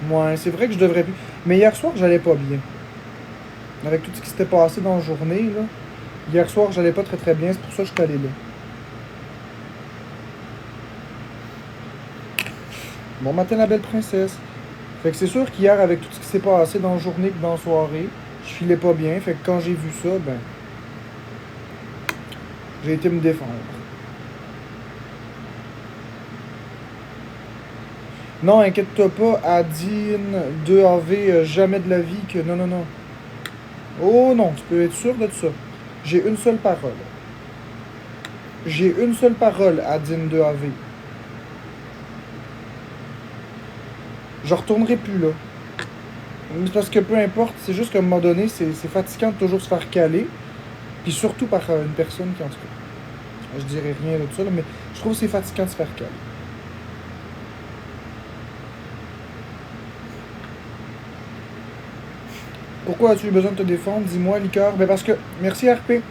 Ouais, c'est vrai que je devrais plus. Mais hier soir, j'allais pas bien. Avec tout ce qui s'était passé dans la journée, là. Hier soir, j'allais pas très très bien, c'est pour ça que je suis allé là. Bon matin, la belle princesse. Fait que c'est sûr qu'hier, avec tout ce qui s'est passé dans la journée et dans la soirée, je filais pas bien. Fait que quand j'ai vu ça, ben, j'ai été me défendre. Non, inquiète-toi pas, Adine, 2AV, jamais de la vie que. Non, non, non. Oh non, tu peux être sûr de ça. J'ai une seule parole. J'ai une seule parole, Adine 2AV. Je retournerai plus là. Parce que peu importe, c'est juste qu'à un moment donné, c'est fatigant de toujours se faire caler. Puis surtout par une personne qui, en tout cas, je dirais rien de ça, là, mais je trouve que c'est fatigant de se faire caler. Pourquoi as-tu eu besoin de te défendre? Dis-moi, Liqueur. Ben parce que, merci RP.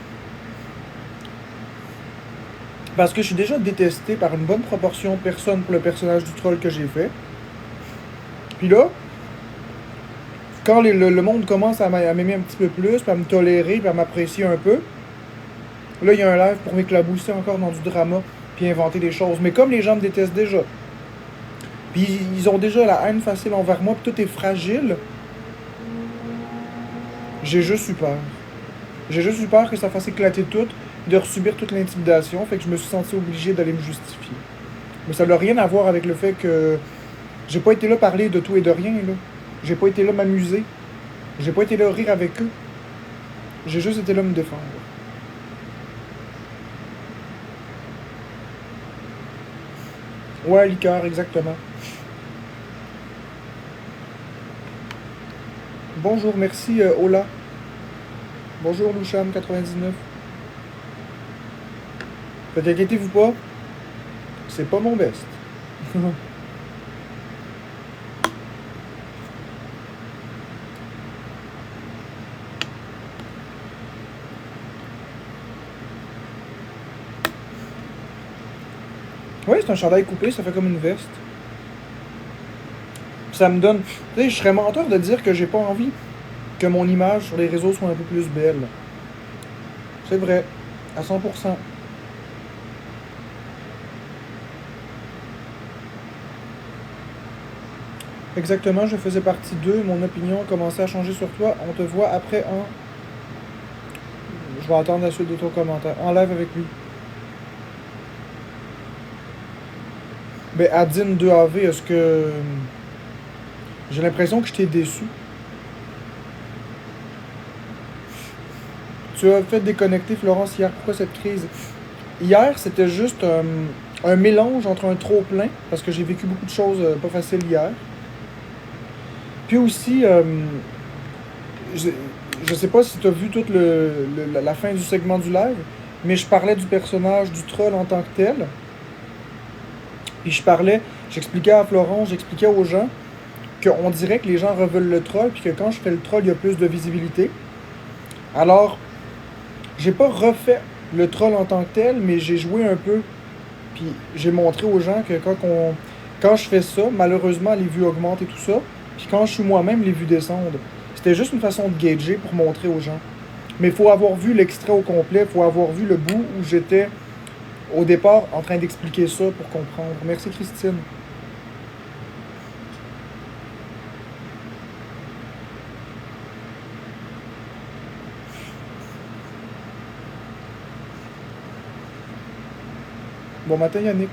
Parce que je suis déjà détesté par une bonne proportion de personnes pour le personnage du troll que j'ai fait. Puis là, quand le monde commence à m'aimer un petit peu plus, puis à me tolérer, puis à m'apprécier un peu, là, il y a un live pour m'éclabousser encore dans du drama, puis inventer des choses. Mais comme les gens me détestent déjà, puis ils ont déjà la haine facile envers moi, puis tout est fragile, j'ai juste eu peur. J'ai juste eu peur que ça fasse éclater tout, de subir toute l'intimidation, fait que je me suis senti obligé d'aller me justifier. Mais ça n'a rien à voir avec le fait que j'ai pas été là parler de tout et de rien, là. J'ai pas été là m'amuser. J'ai pas été là rire avec eux. J'ai juste été là me défendre. Ouais, liqueur, exactement. Bonjour, merci Ola. Bonjour Loucham99. Fait qu'inquiétez-vous pas, c'est pas mon best. Oui, c'est un chandail coupé, ça fait comme une veste. Ça me donne. Tu sais, je serais menteur de dire que j'ai pas envie que mon image sur les réseaux soit un peu plus belle. C'est vrai, à 100%. Exactement, je faisais partie d'eux, mon opinion commençait à changer sur toi. On te voit après un. Je vais attendre la suite de ton commentaire. En live avec lui. Ben, Adine 2AV, est-ce que. J'ai l'impression que je t'ai déçu. Tu as fait déconnecter Florence hier. Pourquoi cette crise? Hier, c'était juste un mélange entre un trop-plein, parce que j'ai vécu beaucoup de choses pas faciles hier. Puis aussi, je, je sais pas si tu as vu toute la fin du segment du live, mais je parlais du personnage du troll en tant que tel. Puis j'expliquais à Florence, j'expliquais aux gens qu'on dirait que les gens reveulent le troll, puis que quand je fais le troll, il y a plus de visibilité. Alors, j'ai pas refait le troll en tant que tel, mais j'ai joué un peu. Puis j'ai montré aux gens que quand je fais ça, malheureusement, les vues augmentent et tout ça. Puis quand je suis moi-même, les vues descendent. C'était juste une façon de gager pour montrer aux gens. Mais il faut avoir vu l'extrait au complet, il faut avoir vu le bout où j'étais au départ en train d'expliquer ça pour comprendre. Merci Christine. Bon matin Yannick.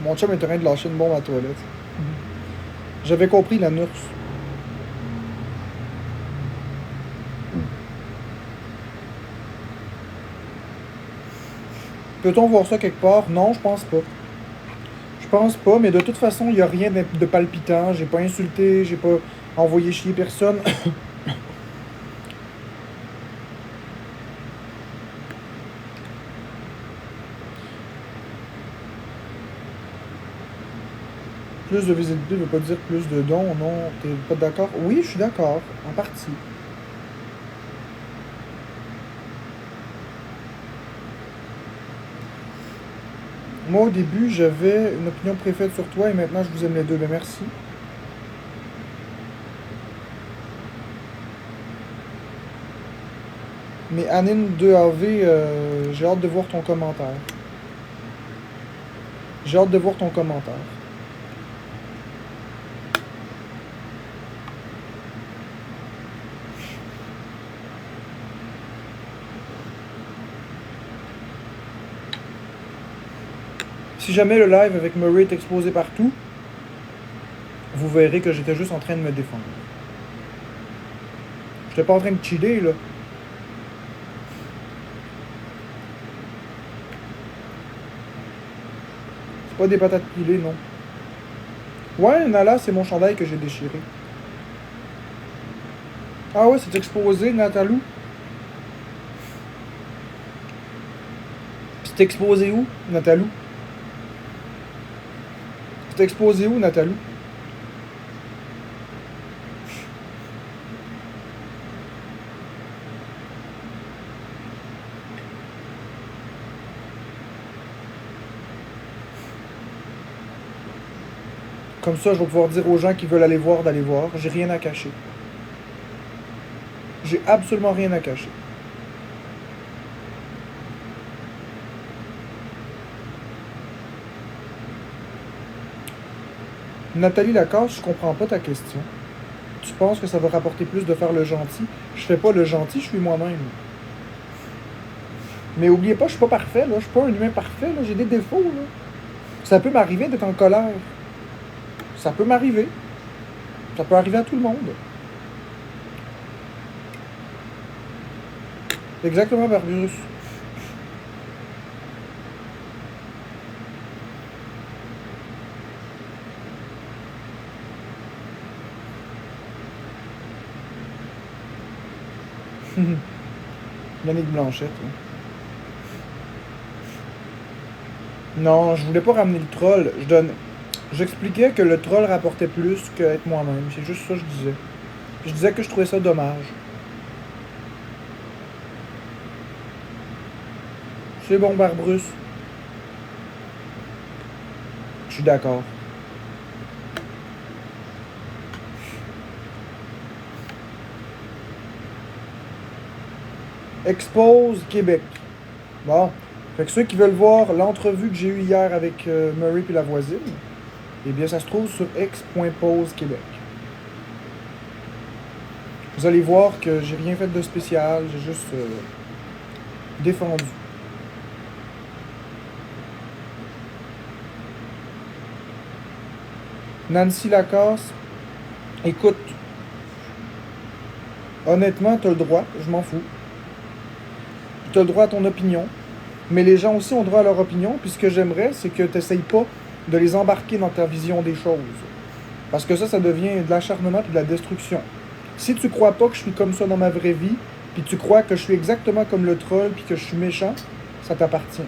Mon chum est en train de lâcher une bombe à la toilette. J'avais compris la nurse. Peut-on voir ça quelque part? Non, je pense pas. Je pense pas, mais de toute façon, il n'y a rien de palpitant. J'ai pas insulté, j'ai pas envoyé chier personne. Plus de visibilité ne veut pas dire plus de dons, non? T'es pas d'accord? Oui, je suis d'accord, en partie. Moi, au début, j'avais une opinion préfète sur toi et maintenant, je vous aime les deux. Ben, merci. Mais Anine 2AV, j'ai hâte de voir ton commentaire. J'ai hâte de voir ton commentaire. Si jamais le live avec Murray est exposé partout, vous verrez que j'étais juste en train de me défendre. J'étais pas en train de chiller, là. C'est pas des patates pilées, non. Ouais, Nala, c'est mon chandail que j'ai déchiré. Ah ouais, c'est exposé, Natalou. C'est exposé où, Natalou? C'est exposé où, Natalou? Comme ça, je vais pouvoir dire aux gens qui veulent aller voir d'aller voir. J'ai rien à cacher. J'ai absolument rien à cacher. Nathalie Lacasse, je comprends pas ta question. Tu penses que ça va rapporter plus de faire le gentil? Je fais pas le gentil, je suis moi-même. Mais oubliez pas, je suis pas parfait, là. Je suis pas un humain parfait, là. J'ai des défauts, là. Ça peut m'arriver d'être en colère. Ça peut m'arriver. Ça peut arriver à tout le monde. Exactement, Barbius. Yannick Blanchette. Ouais. Non, je voulais pas ramener le troll. J'expliquais que le troll rapportait plus qu'être moi-même. C'est juste ça que je disais. Je disais que je trouvais ça dommage. C'est bon, Barbrus. Je suis d'accord. Expose Québec. Bon. Fait que ceux qui veulent voir l'entrevue que j'ai eue hier avec Murray et la voisine, eh bien, ça se trouve sur x.pause Québec. Vous allez voir que j'ai rien fait de spécial, j'ai juste défendu. Nancy Lacasse, écoute, honnêtement, t'as le droit, je m'en fous. T'as le droit à ton opinion, mais les gens aussi ont droit à leur opinion, puis ce que j'aimerais, c'est que t'essayes pas de les embarquer dans ta vision des choses. Parce que ça devient de l'acharnement et de la destruction. Si tu crois pas que je suis comme ça dans ma vraie vie, puis tu crois que je suis exactement comme le troll, puis que je suis méchant, ça t'appartient.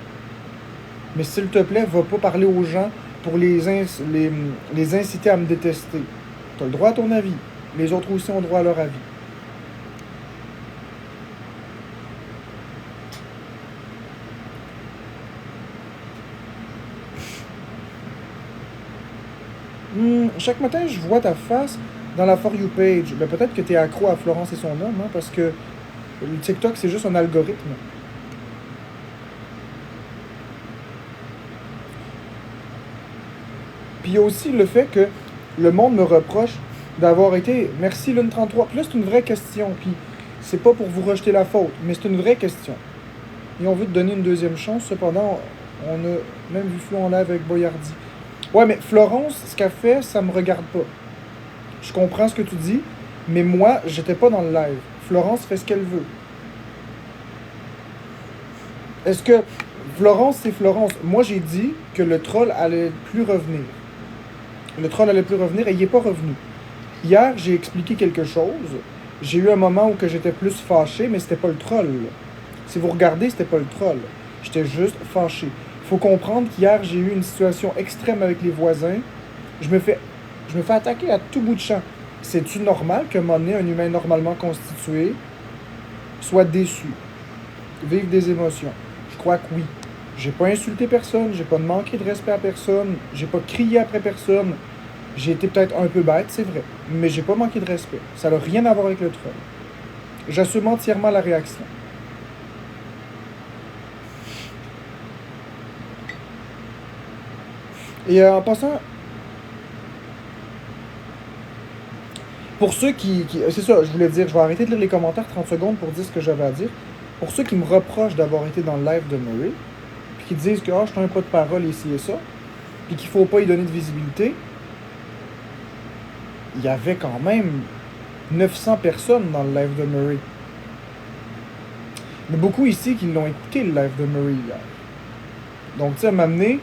Mais s'il te plaît, va pas parler aux gens pour les inciter à me détester. Tu as le droit à ton avis. Les autres aussi ont droit à leur avis. Chaque matin, je vois ta face dans la For You page. Ben, peut-être que tu es accro à Florence et son homme, hein, parce que le TikTok, c'est juste un algorithme. Puis il y a aussi le fait que le monde me reproche d'avoir été « Merci Lune 33 ». Puis là, c'est une vraie question. Puis c'est pas pour vous rejeter la faute, mais c'est une vraie question. Et on veut te donner une deuxième chance. Cependant, on a même vu Flo en live avec Boyardi. Ouais, mais Florence, ce qu'elle fait, ça me regarde pas. Je comprends ce que tu dis, mais moi, j'étais pas dans le live. Florence fait ce qu'elle veut. Est-ce que Florence, c'est Florence? Moi, j'ai dit que le troll allait plus revenir. Le troll allait plus revenir et il n'est pas revenu. Hier, j'ai expliqué quelque chose. J'ai eu un moment où que j'étais plus fâché, mais c'était pas le troll. Si vous regardez, c'était pas le troll. J'étais juste fâché. Il faut comprendre qu'hier, j'ai eu une situation extrême avec les voisins. Je me fais attaquer à tout bout de champ. C'est-tu normal qu'à un moment donné, un humain normalement constitué soit déçu, vive des émotions? Je crois que oui. J'ai pas insulté personne, j'ai pas manqué de respect à personne, j'ai pas crié après personne. J'ai été peut-être un peu bête, c'est vrai, mais j'ai pas manqué de respect. Ça n'a rien à voir avec le troll. J'assume entièrement la réaction. Et en passant, pour ceux c'est ça, je voulais dire, je vais arrêter de lire les commentaires 30 secondes pour dire ce que j'avais à dire. Pour ceux qui me reprochent d'avoir été dans le live de Murray, puis qui disent que je suis un pas de parole ici et ça, puis qu'il faut pas y donner de visibilité, il y avait quand même 900 personnes dans le live de Murray. Il y en a beaucoup ici qui l'ont écouté, le live de Murray hier. Donc, tu sais, m'amener,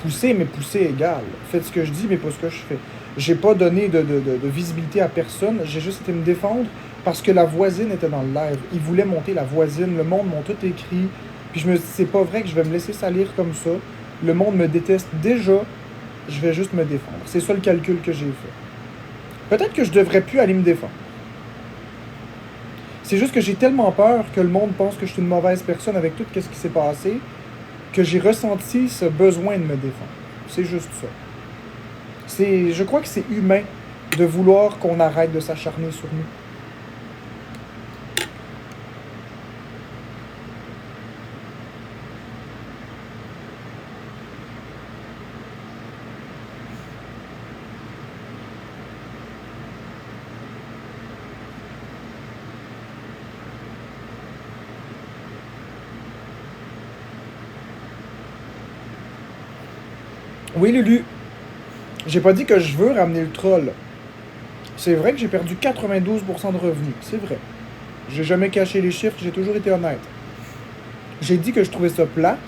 pousser, mais pousser égal. Faites ce que je dis, mais pas ce que je fais. J'ai pas donné de visibilité à personne, j'ai juste été me défendre parce que la voisine était dans le live. Ils voulaient monter la voisine, le monde m'ont tout écrit. Puis je me dis, c'est pas vrai que je vais me laisser salir comme ça. Le monde me déteste déjà, je vais juste me défendre. C'est ça le calcul que j'ai fait. Peut-être que je devrais plus aller me défendre. C'est juste que j'ai tellement peur que le monde pense que je suis une mauvaise personne avec tout ce qui s'est passé, que j'ai ressenti ce besoin de me défendre. C'est juste ça. Je crois que c'est humain de vouloir qu'on arrête de s'acharner sur nous. Oui, Lulu. J'ai pas dit que je veux ramener le troll. C'est vrai que j'ai perdu 92% de revenus. C'est vrai. J'ai jamais caché les chiffres, j'ai toujours été honnête. J'ai dit que je trouvais ça plate,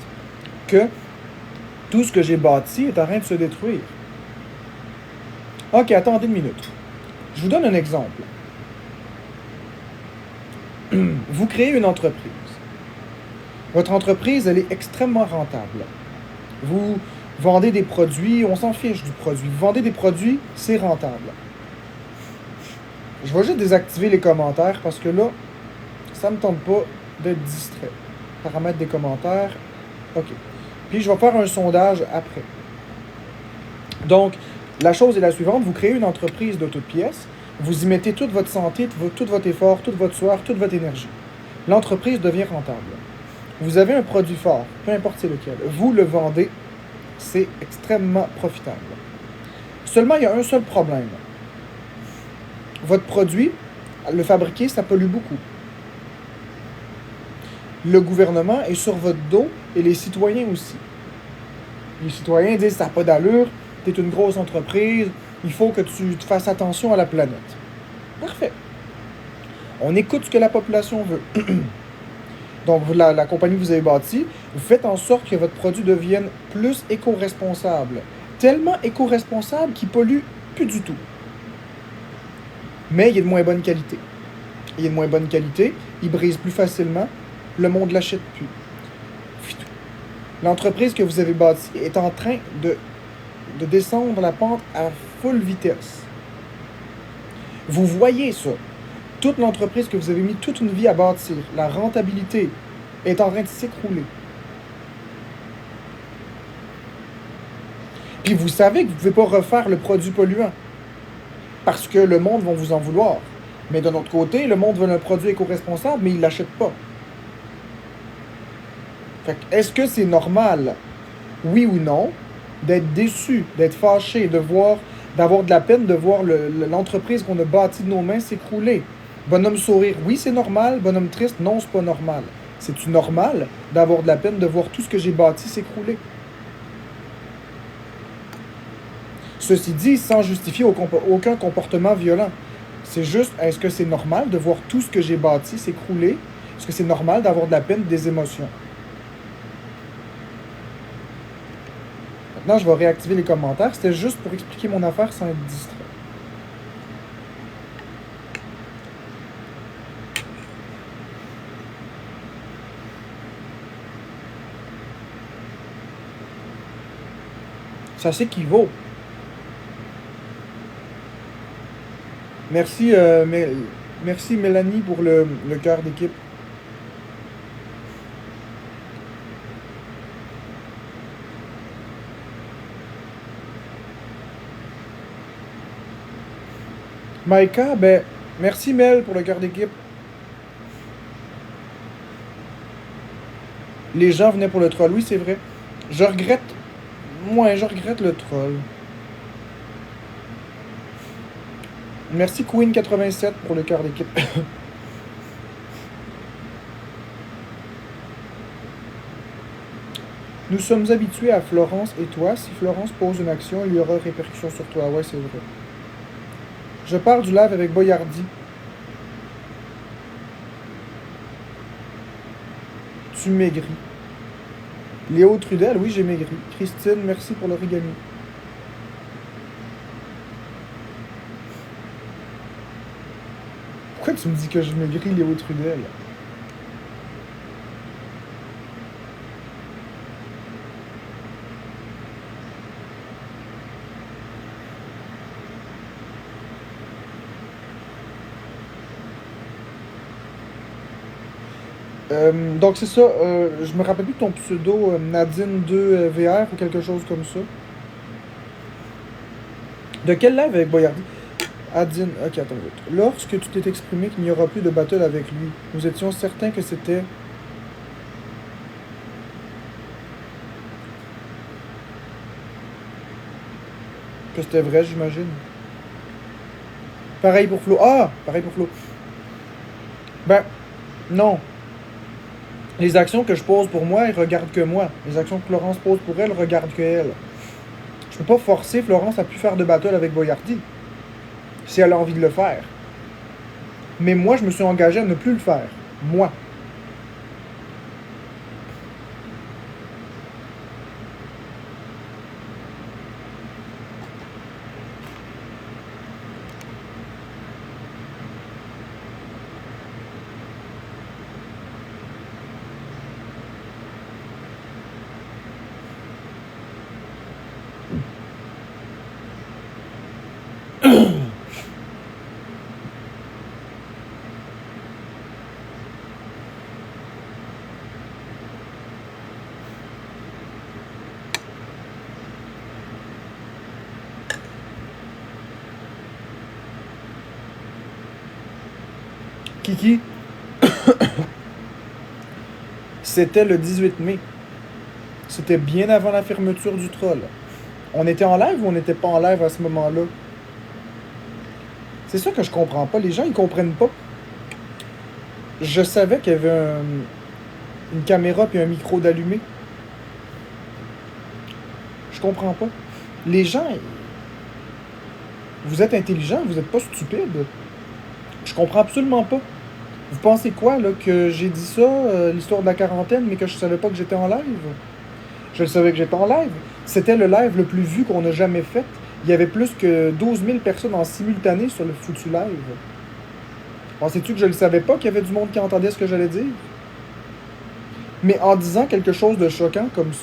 que tout ce que j'ai bâti est en train de se détruire. Ok, attendez une minute. Je vous donne un exemple. Vous créez une entreprise. Votre entreprise, elle est extrêmement rentable. Vous vendez des produits, on s'en fiche du produit. Vous vendez des produits, c'est rentable. Je vais juste désactiver les commentaires parce que là, ça me tente pas d'être distrait. Paramètres des commentaires. OK. Puis je vais faire un sondage après. Donc, la chose est la suivante. Vous créez une entreprise de toutes pièces. Vous y mettez toute votre santé, tout votre effort, tout votre soir, toute votre énergie. L'entreprise devient rentable. Vous avez un produit fort, peu importe c'est lequel. Vous le vendez, c'est extrêmement profitable. Seulement, il y a un seul problème. Votre produit, le fabriquer, ça pollue beaucoup. Le gouvernement est sur votre dos et les citoyens aussi. Les citoyens disent « ça n'a pas d'allure, tu es une grosse entreprise, il faut que tu te fasses attention à la planète. » Parfait. On écoute ce que la population veut. Donc, la compagnie que vous avez bâtie, vous faites en sorte que votre produit devienne plus éco-responsable. Tellement éco-responsable qu'il pollue plus du tout. Mais il est de moins bonne qualité. Il est de moins bonne qualité, il brise plus facilement, le monde ne l'achète plus. L'entreprise que vous avez bâtie est en train de descendre la pente à full vitesse. Vous voyez ça. Toute l'entreprise que vous avez mis toute une vie à bâtir, la rentabilité est en train de s'écrouler. Puis vous savez que vous ne pouvez pas refaire le produit polluant parce que le monde va vous en vouloir. Mais d'un autre côté, le monde veut un produit éco-responsable, mais il ne l'achète pas. Est-ce que c'est normal, oui ou non, d'être déçu, d'être fâché, d'avoir de la peine de voir l'entreprise qu'on a bâtie de nos mains s'écrouler? Bonhomme sourire, oui c'est normal. Bonhomme triste, non c'est pas normal. C'est-tu normal d'avoir de la peine de voir tout ce que j'ai bâti s'écrouler? Ceci dit, sans justifier aucun comportement violent. C'est juste, est-ce que c'est normal de voir tout ce que j'ai bâti s'écrouler? Est-ce que c'est normal d'avoir de la peine, des émotions? Maintenant, je vais réactiver les commentaires. C'était juste pour expliquer mon affaire sans être distrait. Ça s'équivaut. Merci, merci Mélanie pour le cœur d'équipe. Maïka, ben, merci Mel pour le cœur d'équipe. Les gens venaient pour le troll, oui, c'est vrai. Je regrette. Moi, je regrette le troll. Merci Queen87 pour le cœur d'équipe. Nous sommes habitués à Florence et toi. Si Florence pose une action, il y aura répercussion sur toi. Ouais, c'est vrai. Je pars du live avec Boyardi. Tu maigris. Léo Trudel, oui, j'ai maigri. Christine, merci pour l'origami. Pourquoi tu me dis que je maigris, Léo Trudel? Donc c'est ça, je me rappelle plus de ton pseudo, Nadine2VR ou quelque chose comme ça. De quel live avec Boyardi? Adine, ok, attends. Lorsque tu t'es exprimé qu'il n'y aura plus de battle avec lui, nous étions certains que c'était. Que c'était vrai, j'imagine. Pareil pour Flo. Ah! Pareil pour Flo. Ben, non. Les actions que je pose pour moi, elles regardent que moi. Les actions que Florence pose pour elle, regardent que elle. Je peux pas forcer Florence à plus faire de battle avec Boyardi. Si elle a envie de le faire. Mais moi, je me suis engagé à ne plus le faire. Moi. Kiki, c'était le 18 mai. C'était bien avant la fermeture du troll. On était en live ou on n'était pas en live à ce moment-là? C'est ça que je comprends pas. Les gens, ils comprennent pas. Je savais qu'il y avait une caméra puis un micro d'allumé. Je comprends pas. Les gens, vous êtes intelligents, vous êtes pas stupides. Je comprends absolument pas. Vous pensez quoi, là, que j'ai dit ça, l'histoire de la quarantaine, mais que je savais pas que j'étais en live? Je le savais que j'étais en live. C'était le live le plus vu qu'on a jamais fait. Il y avait plus que 12 000 personnes en simultané sur le foutu live. Pensais-tu que je ne savais pas qu'il y avait du monde qui entendait ce que j'allais dire? Mais en disant quelque chose de choquant comme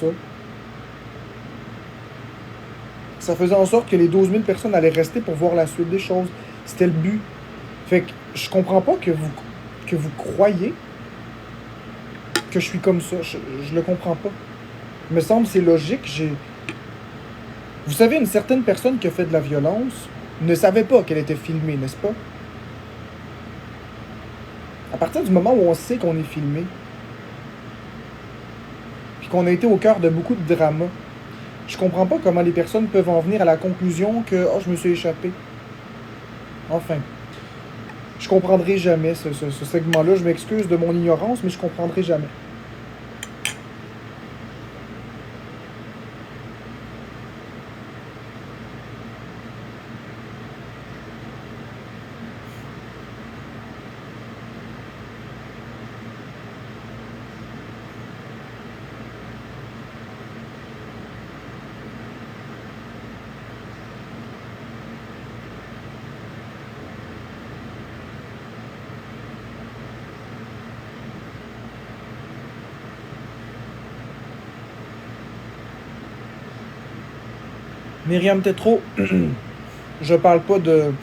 ça faisait en sorte que les 12 000 personnes allaient rester pour voir la suite des choses. C'était le but. Fait que je comprends pas que vous croyez que je suis comme ça. Je le comprends pas. Il me semble que c'est logique. Vous savez, une certaine personne qui a fait de la violence ne savait pas qu'elle était filmée, n'est-ce pas? À partir du moment où on sait qu'on est filmé, puis qu'on a été au cœur de beaucoup de dramas, je comprends pas comment les personnes peuvent en venir à la conclusion que « Oh, je me suis échappé ». Enfin, je comprendrai jamais ce segment-là. Je m'excuse de mon ignorance, mais je comprendrai jamais. Myriam Tétrault, je parle pas de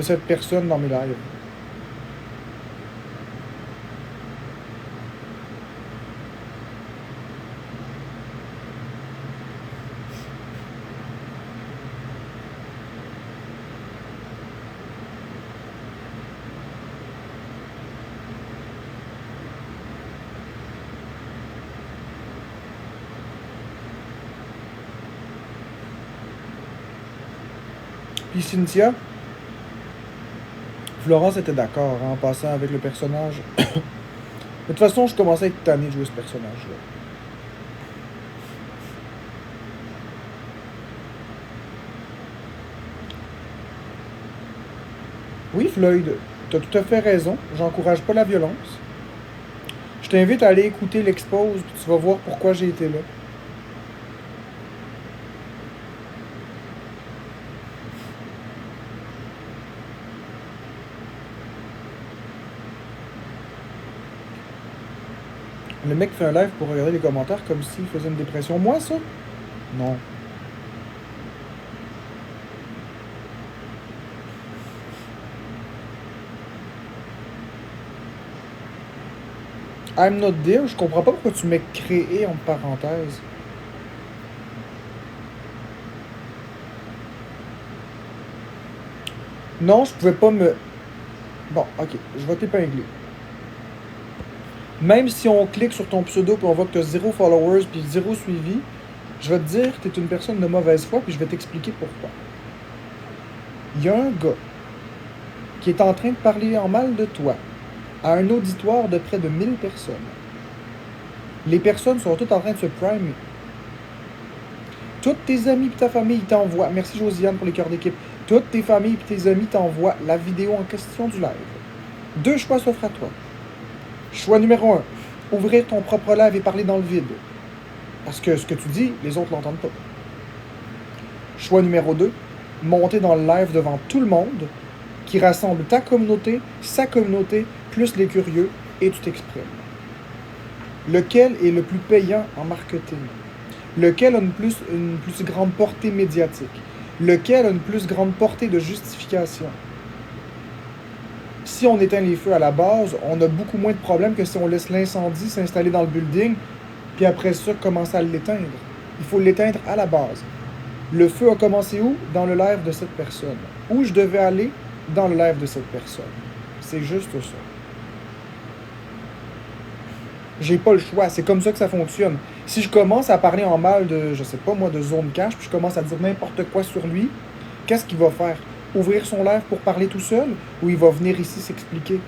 cette personne dans mes lives. Puis Cynthia, Florence était d'accord en passant avec le personnage. De toute façon, je commençais à être tanné de jouer ce personnage-là. Oui, Floyd, t'as tout à fait raison. J'encourage pas la violence. Je t'invite à aller écouter l'expose, puis tu vas voir pourquoi j'ai été là. Le mec fait un live pour regarder les commentaires comme s'il faisait une dépression. Moi, ça? Non. I'm not there, je comprends pas pourquoi tu mets créé en parenthèse. Non, je pouvais pas me... Bon, ok, je vais t'épingler. Même si on clique sur ton pseudo puis on voit que tu as 0 followers puis 0 suivi, je vais te dire que tu es une personne de mauvaise foi puis je vais t'expliquer pourquoi. Il y a un gars qui est en train de parler en mal de toi à un auditoire de près de 1000 personnes. Les personnes sont toutes en train de se primer. Toutes tes amis et ta famille t'envoient, merci Josiane pour les cœurs d'équipe, toutes tes familles et tes amis t'envoient la vidéo en question du live. 2 choix s'offrent à toi. Choix numéro 1, ouvrir ton propre live et parler dans le vide. Parce que ce que tu dis, les autres l'entendent pas. Choix numéro 2, monter dans le live devant tout le monde, qui rassemble ta communauté, sa communauté, plus les curieux, et tu t'exprimes. Lequel est le plus payant en marketing? Lequel a une plus grande portée médiatique? Lequel a une plus grande portée de justification? Si on éteint les feux à la base, on a beaucoup moins de problèmes que si on laisse l'incendie s'installer dans le building, puis après ça, commencer à l'éteindre. Il faut l'éteindre à la base. Le feu a commencé où? Dans le live de cette personne. Où je devais aller? Dans le live de cette personne. C'est juste ça. J'ai pas le choix, c'est comme ça que ça fonctionne. Si je commence à parler en mal de, je sais pas moi, de Zone Cash, puis je commence à dire n'importe quoi sur lui, qu'est-ce qu'il va faire? Ouvrir son live pour parler tout seul, ou il va venir ici s'expliquer?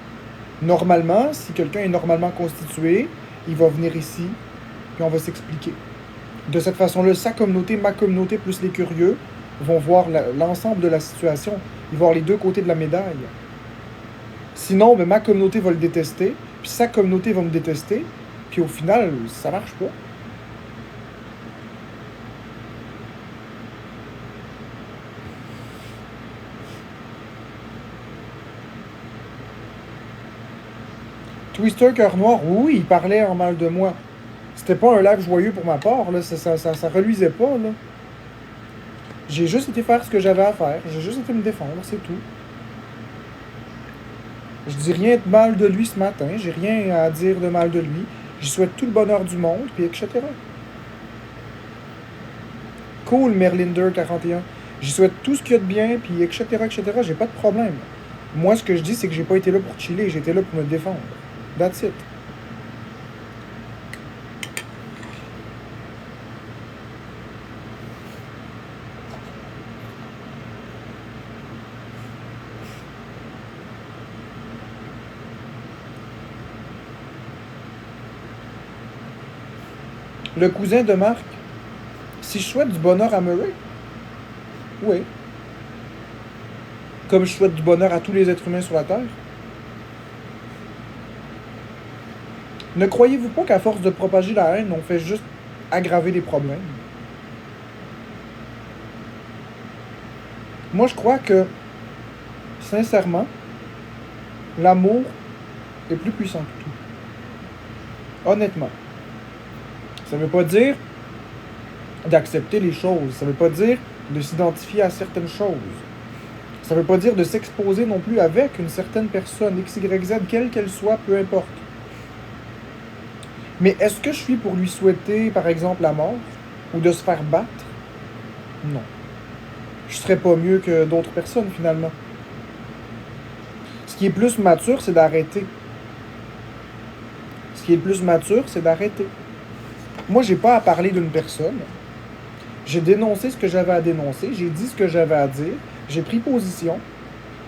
Normalement, si quelqu'un est normalement constitué, il va venir ici, puis on va s'expliquer. De cette façon-là, sa communauté, ma communauté, plus les curieux, vont voir l'ensemble de la situation. Ils vont voir les deux côtés de la médaille. Sinon, ben, ma communauté va le détester, puis sa communauté va me détester, puis au final, ça marche pas. Twister Cœur Noir, oui, il parlait en mal de moi. C'était pas un live joyeux pour ma part, là. Ça reluisait pas, là. J'ai juste été faire ce que j'avais à faire. J'ai juste été me défendre, c'est tout. Je dis rien de mal de lui ce matin. J'ai rien à dire de mal de lui. Je souhaite tout le bonheur du monde, puis etc. Cool, Merlinder41. J'y souhaite tout ce qu'il y a de bien, puis etc. J'ai pas de problème. Moi, ce que je dis, c'est que j'ai pas été là pour chiller. J'ai été là pour me défendre. That's it. Le cousin de Marc, si je souhaite du bonheur à Murray, oui. Comme je souhaite du bonheur à tous les êtres humains sur la Terre. Ne croyez-vous pas qu'à force de propager la haine, on fait juste aggraver des problèmes? Moi, je crois que, sincèrement, l'amour est plus puissant que tout. Honnêtement. Ça ne veut pas dire d'accepter les choses. Ça ne veut pas dire de s'identifier à certaines choses. Ça ne veut pas dire de s'exposer non plus avec une certaine personne, X, Y, Z, quelle qu'elle soit, peu importe. Mais est-ce que je suis pour lui souhaiter, par exemple, la mort? Ou de se faire battre? Non. Je serais pas mieux que d'autres personnes, finalement. Ce qui est plus mature, c'est d'arrêter. Ce qui est le plus mature, c'est d'arrêter. Moi, j'ai pas à parler d'une personne. J'ai dénoncé ce que j'avais à dénoncer. J'ai dit ce que j'avais à dire. J'ai pris position.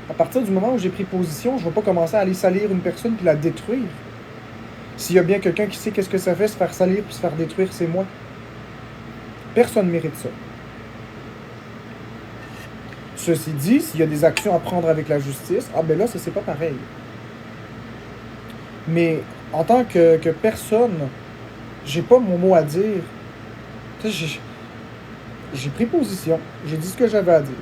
À partir du moment où j'ai pris position, je ne vais pas commencer à aller salir une personne puis la détruire. S'il y a bien quelqu'un qui sait qu'est-ce que ça fait se faire salir puis se faire détruire, c'est moi. Personne ne mérite ça. Ceci dit, s'il y a des actions à prendre avec la justice, ah ben là, ça c'est pas pareil. Mais en tant que personne, j'ai pas mon mot à dire. Tu sais, j'ai pris position, j'ai dit ce que j'avais à dire.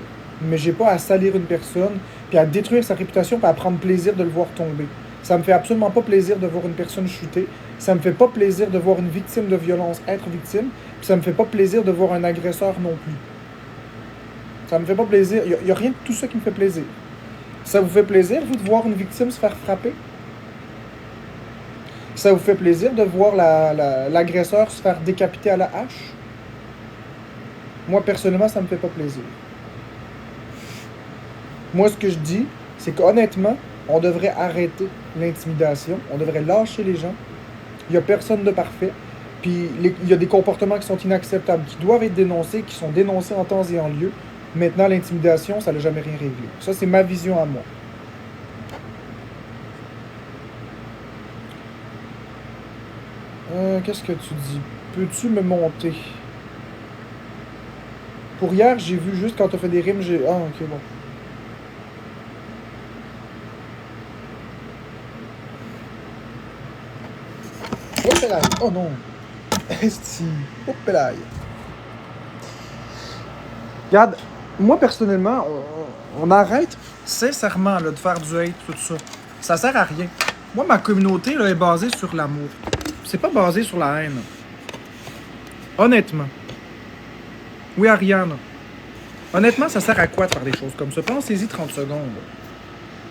Mais j'ai pas à salir une personne, puis à détruire sa réputation, puis à prendre plaisir de le voir tomber. Ça me fait absolument pas plaisir de voir une personne chuter. Ça me fait pas plaisir de voir une victime de violence être victime. Puis ça me fait pas plaisir de voir un agresseur non plus. Ça me fait pas plaisir. Il y a rien de tout ça qui me fait plaisir. Ça vous fait plaisir, vous, de voir une victime se faire frapper? Ça vous fait plaisir de voir l'agresseur se faire décapiter à la hache? Moi, personnellement, ça me fait pas plaisir. Moi, ce que je dis, c'est qu'honnêtement, on devrait arrêter l'intimidation. On devrait lâcher les gens. Il n'y a personne de parfait. Puis il y a des comportements qui sont inacceptables, qui doivent être dénoncés, qui sont dénoncés en temps et en lieu. Maintenant, l'intimidation, ça n'a jamais rien réglé. Ça, c'est ma vision à moi. Qu'est-ce que tu dis? Peux-tu me monter? Pour hier, j'ai vu juste quand tu as fait des rimes, j'ai... Ah, ok, bon. Opéraille. Oh non. Esti. Opéraille. Regarde, moi personnellement, on arrête sincèrement là, de faire du hate, tout ça. Ça sert à rien. Moi, ma communauté là, est basée sur l'amour. C'est pas basé sur la haine. Honnêtement. Oui, Ariane. Honnêtement, ça sert à quoi de faire des choses comme ça? Pensez-y 30 secondes.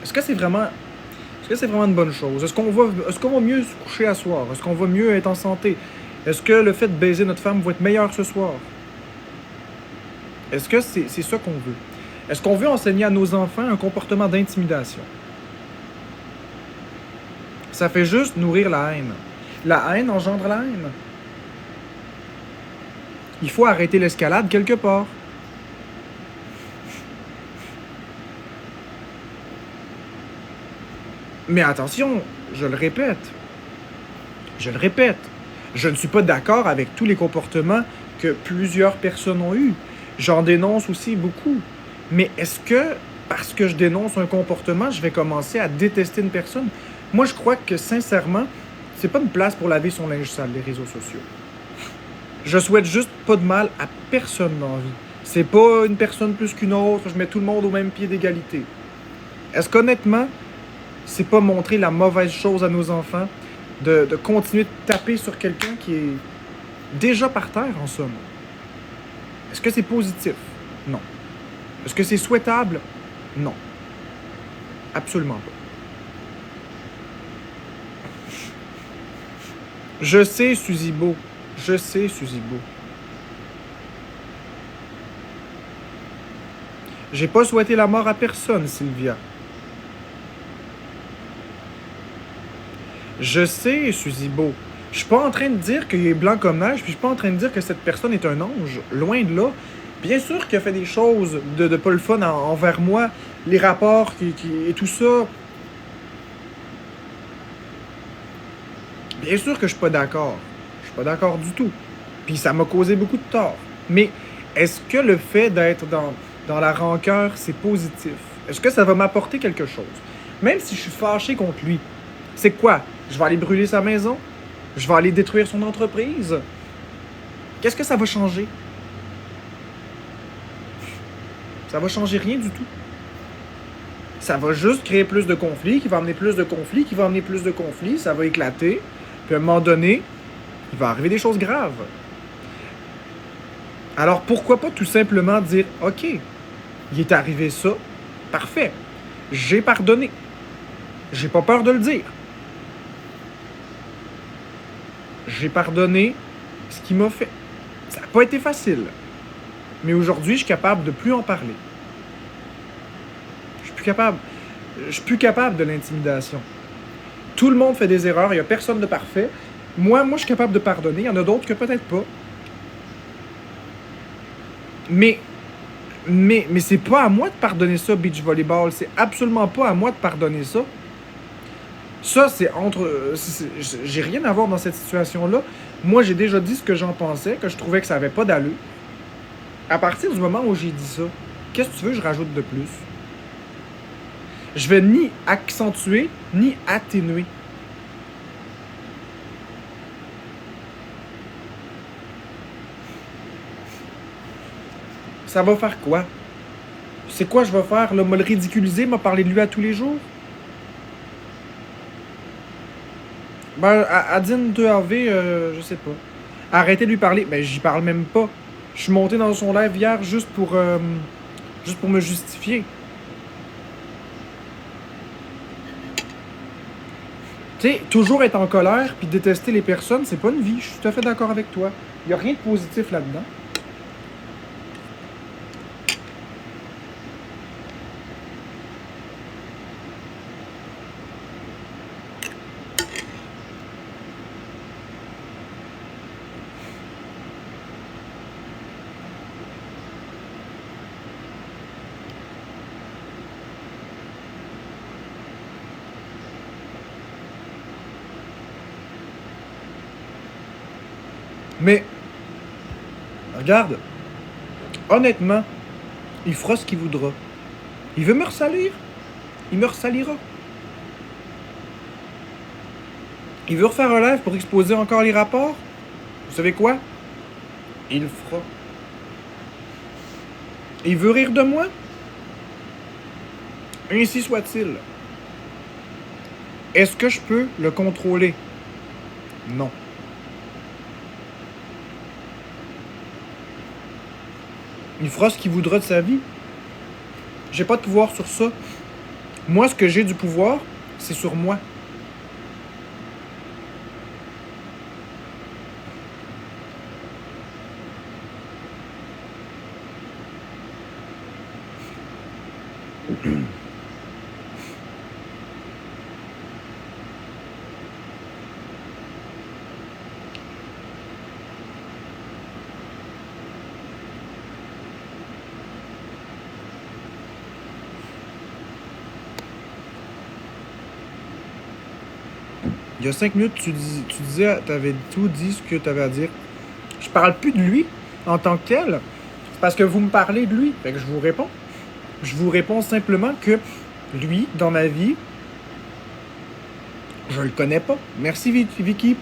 Est-ce que c'est vraiment une bonne chose? Est-ce qu'on va mieux se coucher à soir? Est-ce qu'on va mieux être en santé? Est-ce que le fait de baiser notre femme va être meilleur ce soir? Est-ce que c'est ça qu'on veut? Est-ce qu'on veut enseigner à nos enfants un comportement d'intimidation? Ça fait juste nourrir la haine. La haine engendre la haine. Il faut arrêter l'escalade quelque part. Mais attention, je le répète, je ne suis pas d'accord avec tous les comportements que plusieurs personnes ont eus. J'en dénonce aussi beaucoup. Mais est-ce que, parce que je dénonce un comportement, je vais commencer à détester une personne? Moi, je crois que, sincèrement, c'est pas une place pour laver son linge sale, les réseaux sociaux. Je souhaite juste pas de mal à personne dans la vie. C'est pas une personne plus qu'une autre, je mets tout le monde au même pied d'égalité. Est-ce qu'honnêtement, c'est pas montrer la mauvaise chose à nos enfants de continuer de taper sur quelqu'un qui est déjà par terre, en somme? Est-ce que c'est positif? Non. Est-ce que c'est souhaitable? Non. Absolument pas. Je sais, Suzy Beau. Je sais, Suzy Beau. J'ai pas souhaité la mort à personne, Sylvia. Je sais, Suzy Beau. Je suis pas en train de dire qu'il est blanc comme neige, puis je suis pas en train de dire que cette personne est un ange. Loin de là. Bien sûr qu'il a fait des choses de pas le fun envers moi, les rapports et tout ça. Bien sûr que je suis pas d'accord. Je suis pas d'accord du tout. Puis ça m'a causé beaucoup de tort. Mais est-ce que le fait d'être dans la rancœur, c'est positif? Est-ce que ça va m'apporter quelque chose? Même si je suis fâché contre lui, c'est quoi? Je vais aller brûler sa maison? Je vais aller détruire son entreprise? Qu'est-ce que ça va changer? Ça va changer rien du tout. Ça va juste créer plus de conflits, qui va amener plus de conflits, qui va amener plus de conflits, ça va éclater. Puis à un moment donné, il va arriver des choses graves. Alors pourquoi pas tout simplement dire « Ok, il est arrivé ça, parfait, j'ai pardonné. J'ai pas peur de le dire. J'ai pardonné ce qu'il m'a fait. Ça n'a pas été facile. Mais aujourd'hui, je suis capable de plus en parler. Je suis plus capable de l'intimidation. Tout le monde fait des erreurs, il n'y a personne de parfait. Moi, je suis capable de pardonner. Il y en a d'autres que peut-être pas. Mais Mais c'est pas à moi de pardonner ça, beach volleyball. C'est absolument pas à moi de pardonner ça. Ça, c'est entre... j'ai rien à voir dans cette situation-là. Moi, j'ai déjà dit ce que j'en pensais, que je trouvais que ça avait pas d'allure. À partir du moment où j'ai dit ça, qu'est-ce que tu veux que je rajoute de plus? Je vais ni accentuer, ni atténuer. Ça va faire quoi? C'est quoi je vais faire, là? Me le ridiculiser, me parler de lui à tous les jours? Ben, Adine 2AV, je sais pas. Arrêtez de lui parler. Ben, j'y parle même pas. Je suis monté dans son live hier juste pour me justifier. Tu sais, toujours être en colère puis détester les personnes, c'est pas une vie. Je suis tout à fait d'accord avec toi. Il y a rien de positif là-dedans. Mais, regarde, honnêtement, il fera ce qu'il voudra. Il veut me ressalir, il me ressalira. Il veut refaire un live pour exposer encore les rapports. Vous savez quoi? Il le fera. Il veut rire de moi? Ainsi soit-il. Est-ce que je peux le contrôler? Non. Il fera ce qu'il voudra de sa vie. J'ai pas de pouvoir sur ça. Moi, ce que j'ai du pouvoir, c'est sur moi. Il y a 5 minutes, tu disais, tu avais tout dit ce que tu avais à dire. Je parle plus de lui en tant que tel. C'est parce que vous me parlez de lui. Fait que je vous réponds. Je vous réponds simplement que lui, dans ma vie, je le connais pas. Merci Vicky.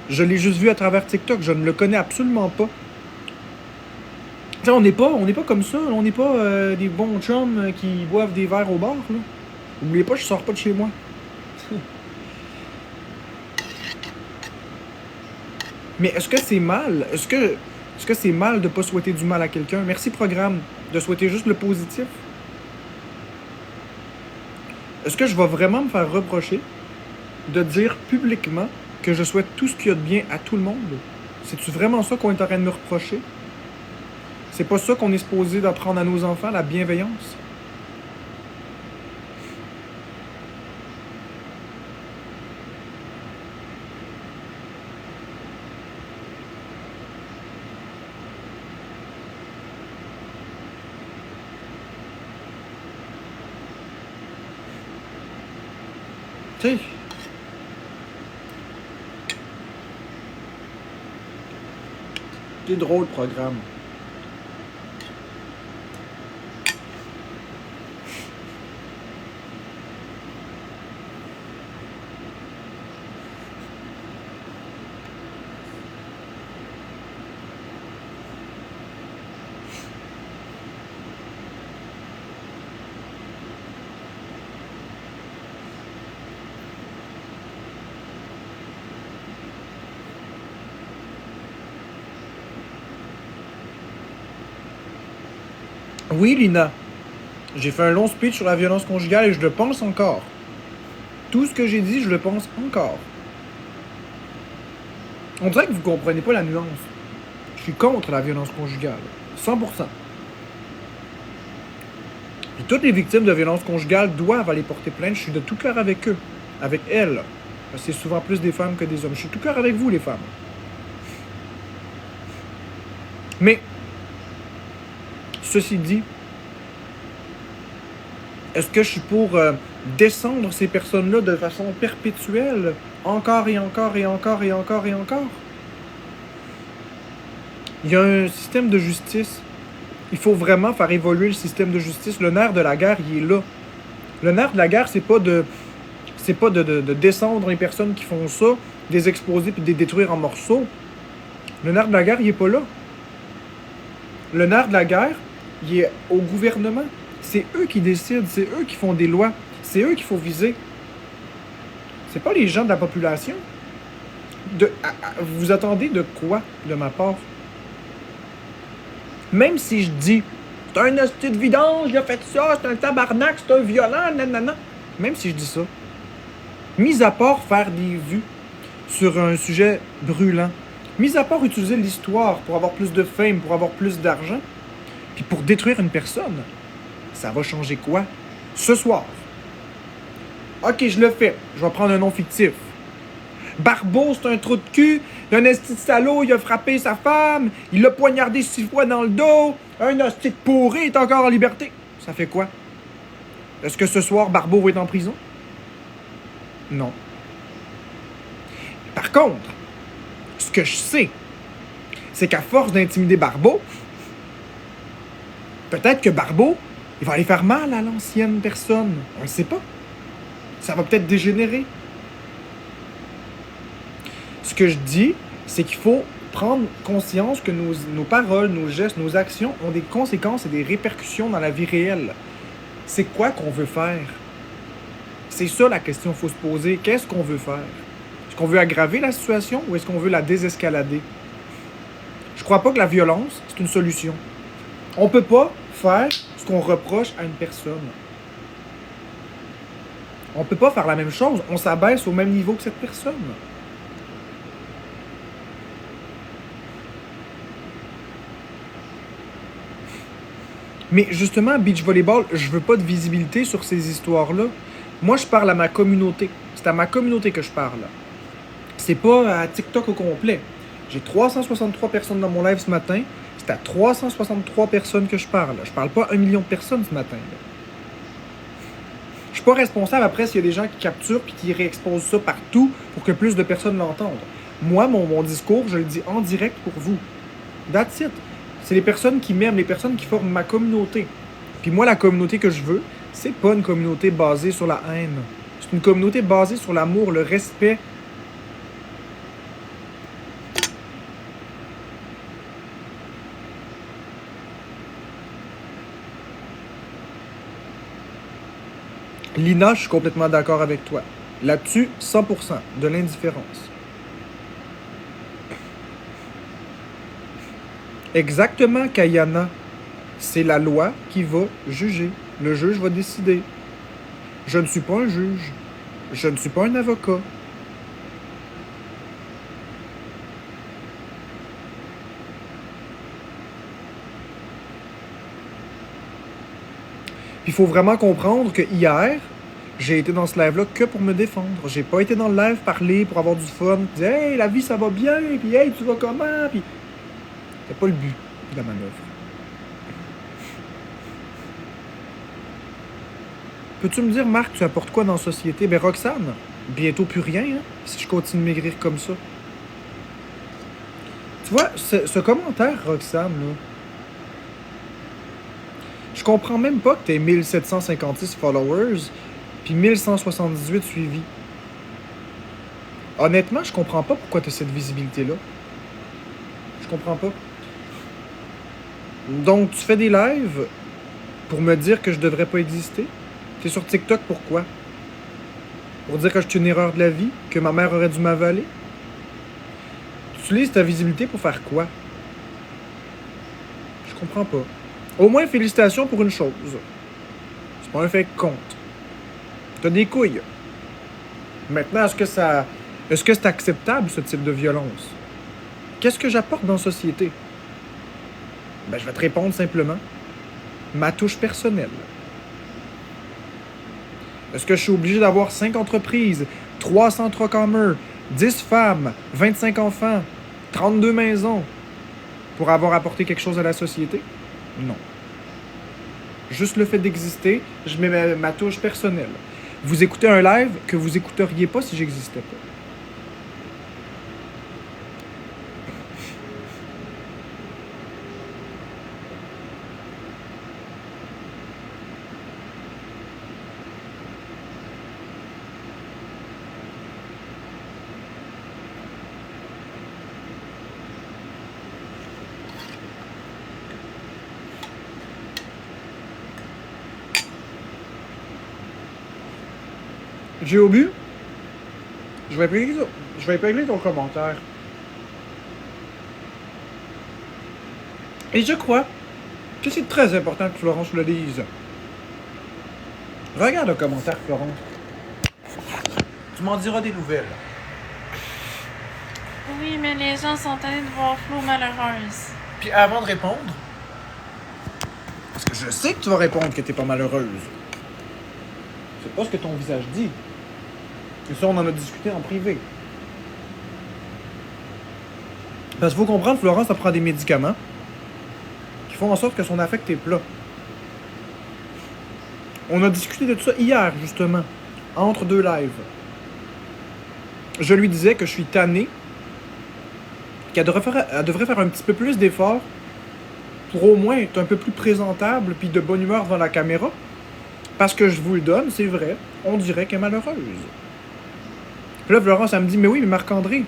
Je l'ai juste vu à travers TikTok. Je ne le connais absolument pas. T'sais, on n'est pas comme ça. On n'est pas des bons chums qui boivent des verres au bar. Là. N'oubliez pas, je sors pas de chez moi. Mais est-ce que c'est mal? Est-ce que c'est mal de ne pas souhaiter du mal à quelqu'un? Merci, programme, de souhaiter juste le positif. Est-ce que je vais vraiment me faire reprocher de dire publiquement que je souhaite tout ce qu'il y a de bien à tout le monde? C'est-tu vraiment ça qu'on est en train de me reprocher? C'est pas ça qu'on est supposé d'apprendre à nos enfants, la bienveillance? Tu sais, c'est drôle, programme. Oui, Lina. J'ai fait un long speech sur la violence conjugale et je le pense encore. Tout ce que j'ai dit, je le pense encore. On dirait que vous comprenez pas la nuance. Je suis contre la violence conjugale. 100%. Et toutes les victimes de violence conjugale doivent aller porter plainte. Je suis de tout cœur avec eux. Avec elles. Parce que c'est souvent plus des femmes que des hommes. Je suis de tout cœur avec vous, les femmes. Mais Ceci dit, est-ce que je suis pour descendre ces personnes-là de façon perpétuelle, encore et encore et encore et encore et encore? Il y a un système de justice. Il faut vraiment faire évoluer le système de justice. Le nerf de la guerre, il est là. Le nerf de la guerre, c'est pas de descendre les personnes qui font ça, de les exposer puis de les détruire en morceaux. Le nerf de la guerre, il est pas là. Le nerf de la guerre, il est au gouvernement. C'est eux qui décident, c'est eux qui font des lois, c'est eux qu'il faut viser. C'est pas les gens de la population. Vous attendez de quoi de ma part? Même si je dis, c'est un hostie de vidange, il a fait ça, c'est un tabarnak, c'est un violent, nanana. Même si je dis ça, mis à part faire des vues sur un sujet brûlant, mis à part utiliser l'histoire pour avoir plus de fame, pour avoir plus d'argent, puis pour détruire une personne, ça va changer quoi? Ce soir. Ok, je le fais. Je vais prendre un nom fictif. Barbeau, c'est un trou de cul. Un esti de salaud, il a frappé sa femme. Il l'a poignardé 6 fois dans le dos. Un esti de pourri est encore en liberté. Ça fait quoi? Est-ce que ce soir, Barbeau va être en prison? Non. Par contre, ce que je sais, c'est qu'à force d'intimider Barbeau, peut-être que Barbeau, il va aller faire mal à l'ancienne personne. On ne sait pas. Ça va peut-être dégénérer. Ce que je dis, c'est qu'il faut prendre conscience que nos paroles, nos gestes, nos actions ont des conséquences et des répercussions dans la vie réelle. C'est quoi qu'on veut faire? C'est ça la question qu'il faut se poser. Qu'est-ce qu'on veut faire? Est-ce qu'on veut aggraver la situation ou est-ce qu'on veut la désescalader? Je crois pas que la violence, c'est une solution. On peut pas faire ce qu'on reproche à une personne. On peut pas faire la même chose. On s'abaisse au même niveau que cette personne. Mais justement, beach volleyball, je veux pas de visibilité sur ces histoires-là. Moi, je parle à ma communauté. C'est à ma communauté que je parle. C'est pas à TikTok au complet. J'ai 363 personnes dans mon live ce matin. C'est à 363 personnes que je parle. Je parle pas à 1 million de personnes ce matin. Je suis pas responsable après s'il y a des gens qui capturent et qui réexposent ça partout pour que plus de personnes l'entendent. Moi, mon discours, je le dis en direct pour vous. That's it. C'est les personnes qui m'aiment, les personnes qui forment ma communauté. Puis moi, la communauté que je veux, c'est pas une communauté basée sur la haine. C'est une communauté basée sur l'amour, le respect. Lina, je suis complètement d'accord avec toi. Là-dessus, 100%, de l'indifférence. Exactement, Kayana. C'est la loi qui va juger. Le juge va décider. Je ne suis pas un juge. Je ne suis pas un avocat. Puis il faut vraiment comprendre que hier, j'ai été dans ce live-là que pour me défendre. J'ai pas été dans le live parler pour avoir du fun, puis dire hey, la vie ça va bien, puis hey, tu vas comment, puis c'est pas le but de la manœuvre. Peux-tu me dire, Marc, tu apportes quoi dans la société? Ben Roxane, bientôt plus rien, hein, si je continue de maigrir comme ça. Tu vois, ce commentaire, Roxane, là, je comprends même pas que t'aies 1756 followers puis 1178 suivis. Honnêtement, je comprends pas pourquoi t'as cette visibilité-là. Je comprends pas. Donc, tu fais des lives pour me dire que je devrais pas exister? T'es sur TikTok, pourquoi? Pour dire que je suis une erreur de la vie? Que ma mère aurait dû m'avaler? Tu utilises ta visibilité pour faire quoi? Je comprends pas. Au moins, félicitations pour une chose. C'est pas un fait que compte. T'as des couilles. Maintenant, est-ce que c'est acceptable, ce type de violence? Qu'est-ce que j'apporte dans la société? Ben, je vais te répondre simplement. Ma touche personnelle. Est-ce que je suis obligé d'avoir 5 entreprises, 300 truck-armeurs, 10 femmes, 25 enfants, 32 maisons pour avoir apporté quelque chose à la société? Non. Juste le fait d'exister, je mets ma touche personnelle. Vous écoutez un live que vous écouteriez pas si j'existais pas. J'ai au but. Je vais épingler ton commentaire. Et je crois que c'est très important que Florence le lise. Regarde le commentaire, Florence. Tu m'en diras des nouvelles. Oui, mais les gens sont allés de voir Flo malheureuse. Puis avant de répondre, parce que je sais que tu vas répondre que t'es pas malheureuse. C'est pas ce que ton visage dit. Et ça, on en a discuté en privé. Parce qu'il faut comprendre, Florence, elle prend des médicaments qui font en sorte que son affect est plat. On a discuté de tout ça hier, justement, entre deux lives. Je lui disais que je suis tanné, qu'elle devrait faire un petit peu plus d'efforts pour au moins être un peu plus présentable puis de bonne humeur devant la caméra. Parce que je vous le donne, c'est vrai, on dirait qu'elle est malheureuse. Puis là, Florence, elle me dit, mais oui, mais Marc-André,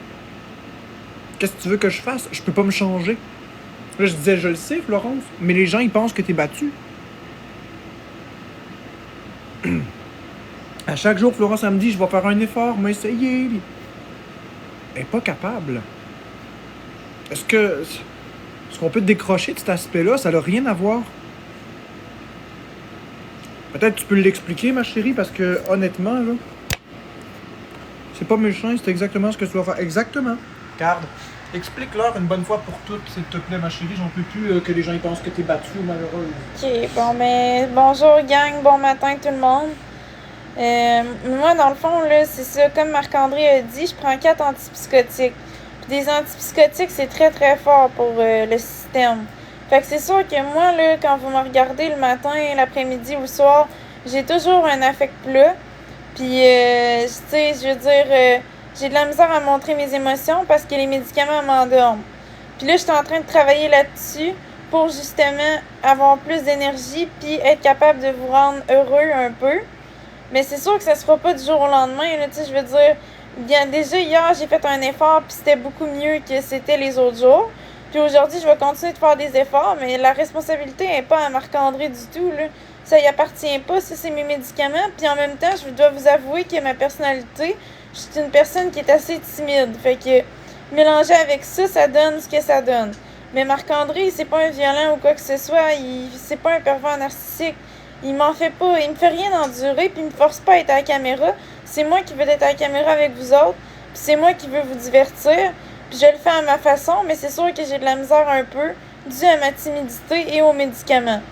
qu'est-ce que tu veux que je fasse? Je peux pas me changer. Là, je disais, je le sais, Florence, mais les gens, ils pensent que t'es battue. À chaque jour, Florence, elle me dit, je vais faire un effort, mais essayer. Elle est pas capable. Est-ce qu'on peut décrocher de cet aspect-là? Ça n'a rien à voir. Peut-être tu peux l'expliquer, ma chérie, parce que, honnêtement, là, c'est pas méchant, c'est exactement ce que tu dois faire. Exactement. Garde, explique-leur une bonne fois pour toutes, s'il te plaît, ma chérie. J'en peux plus que les gens ils pensent que t'es battue ou malheureuse. Ok, bon, mais bonjour, gang, bon matin, tout le monde. Moi, dans le fond, là, c'est ça, comme Marc-André a dit, je prends 4 antipsychotiques. Puis des antipsychotiques, c'est très, très fort pour le système. Fait que c'est sûr que moi, là, quand vous me regardez le matin, l'après-midi ou le soir, j'ai toujours un affect plat. Puis, tu sais, je veux dire, j'ai de la misère à montrer mes émotions parce que les médicaments m'endorment. Puis là, je suis en train de travailler là-dessus pour justement avoir plus d'énergie puis être capable de vous rendre heureux un peu. Mais c'est sûr que ça se fera pas du jour au lendemain, là, tu sais, je veux dire, déjà hier, j'ai fait un effort puis c'était beaucoup mieux que c'était les autres jours. Puis aujourd'hui, je vais continuer de faire des efforts, mais la responsabilité n'est pas à Marc-André du tout, là. Ça y appartient pas, ça c'est mes médicaments. Puis en même temps, je dois vous avouer que ma personnalité, je suis une personne qui est assez timide. Fait que mélanger avec ça, ça donne ce que ça donne. Mais Marc-André, c'est pas un violent ou quoi que ce soit, c'est pas un pervers narcissique. Il m'en fait pas, il me fait rien endurer, puis il me force pas à être à la caméra. C'est moi qui veux être à la caméra avec vous autres, puis c'est moi qui veux vous divertir. Puis je le fais à ma façon, mais c'est sûr que j'ai de la misère un peu, dû à ma timidité et aux médicaments.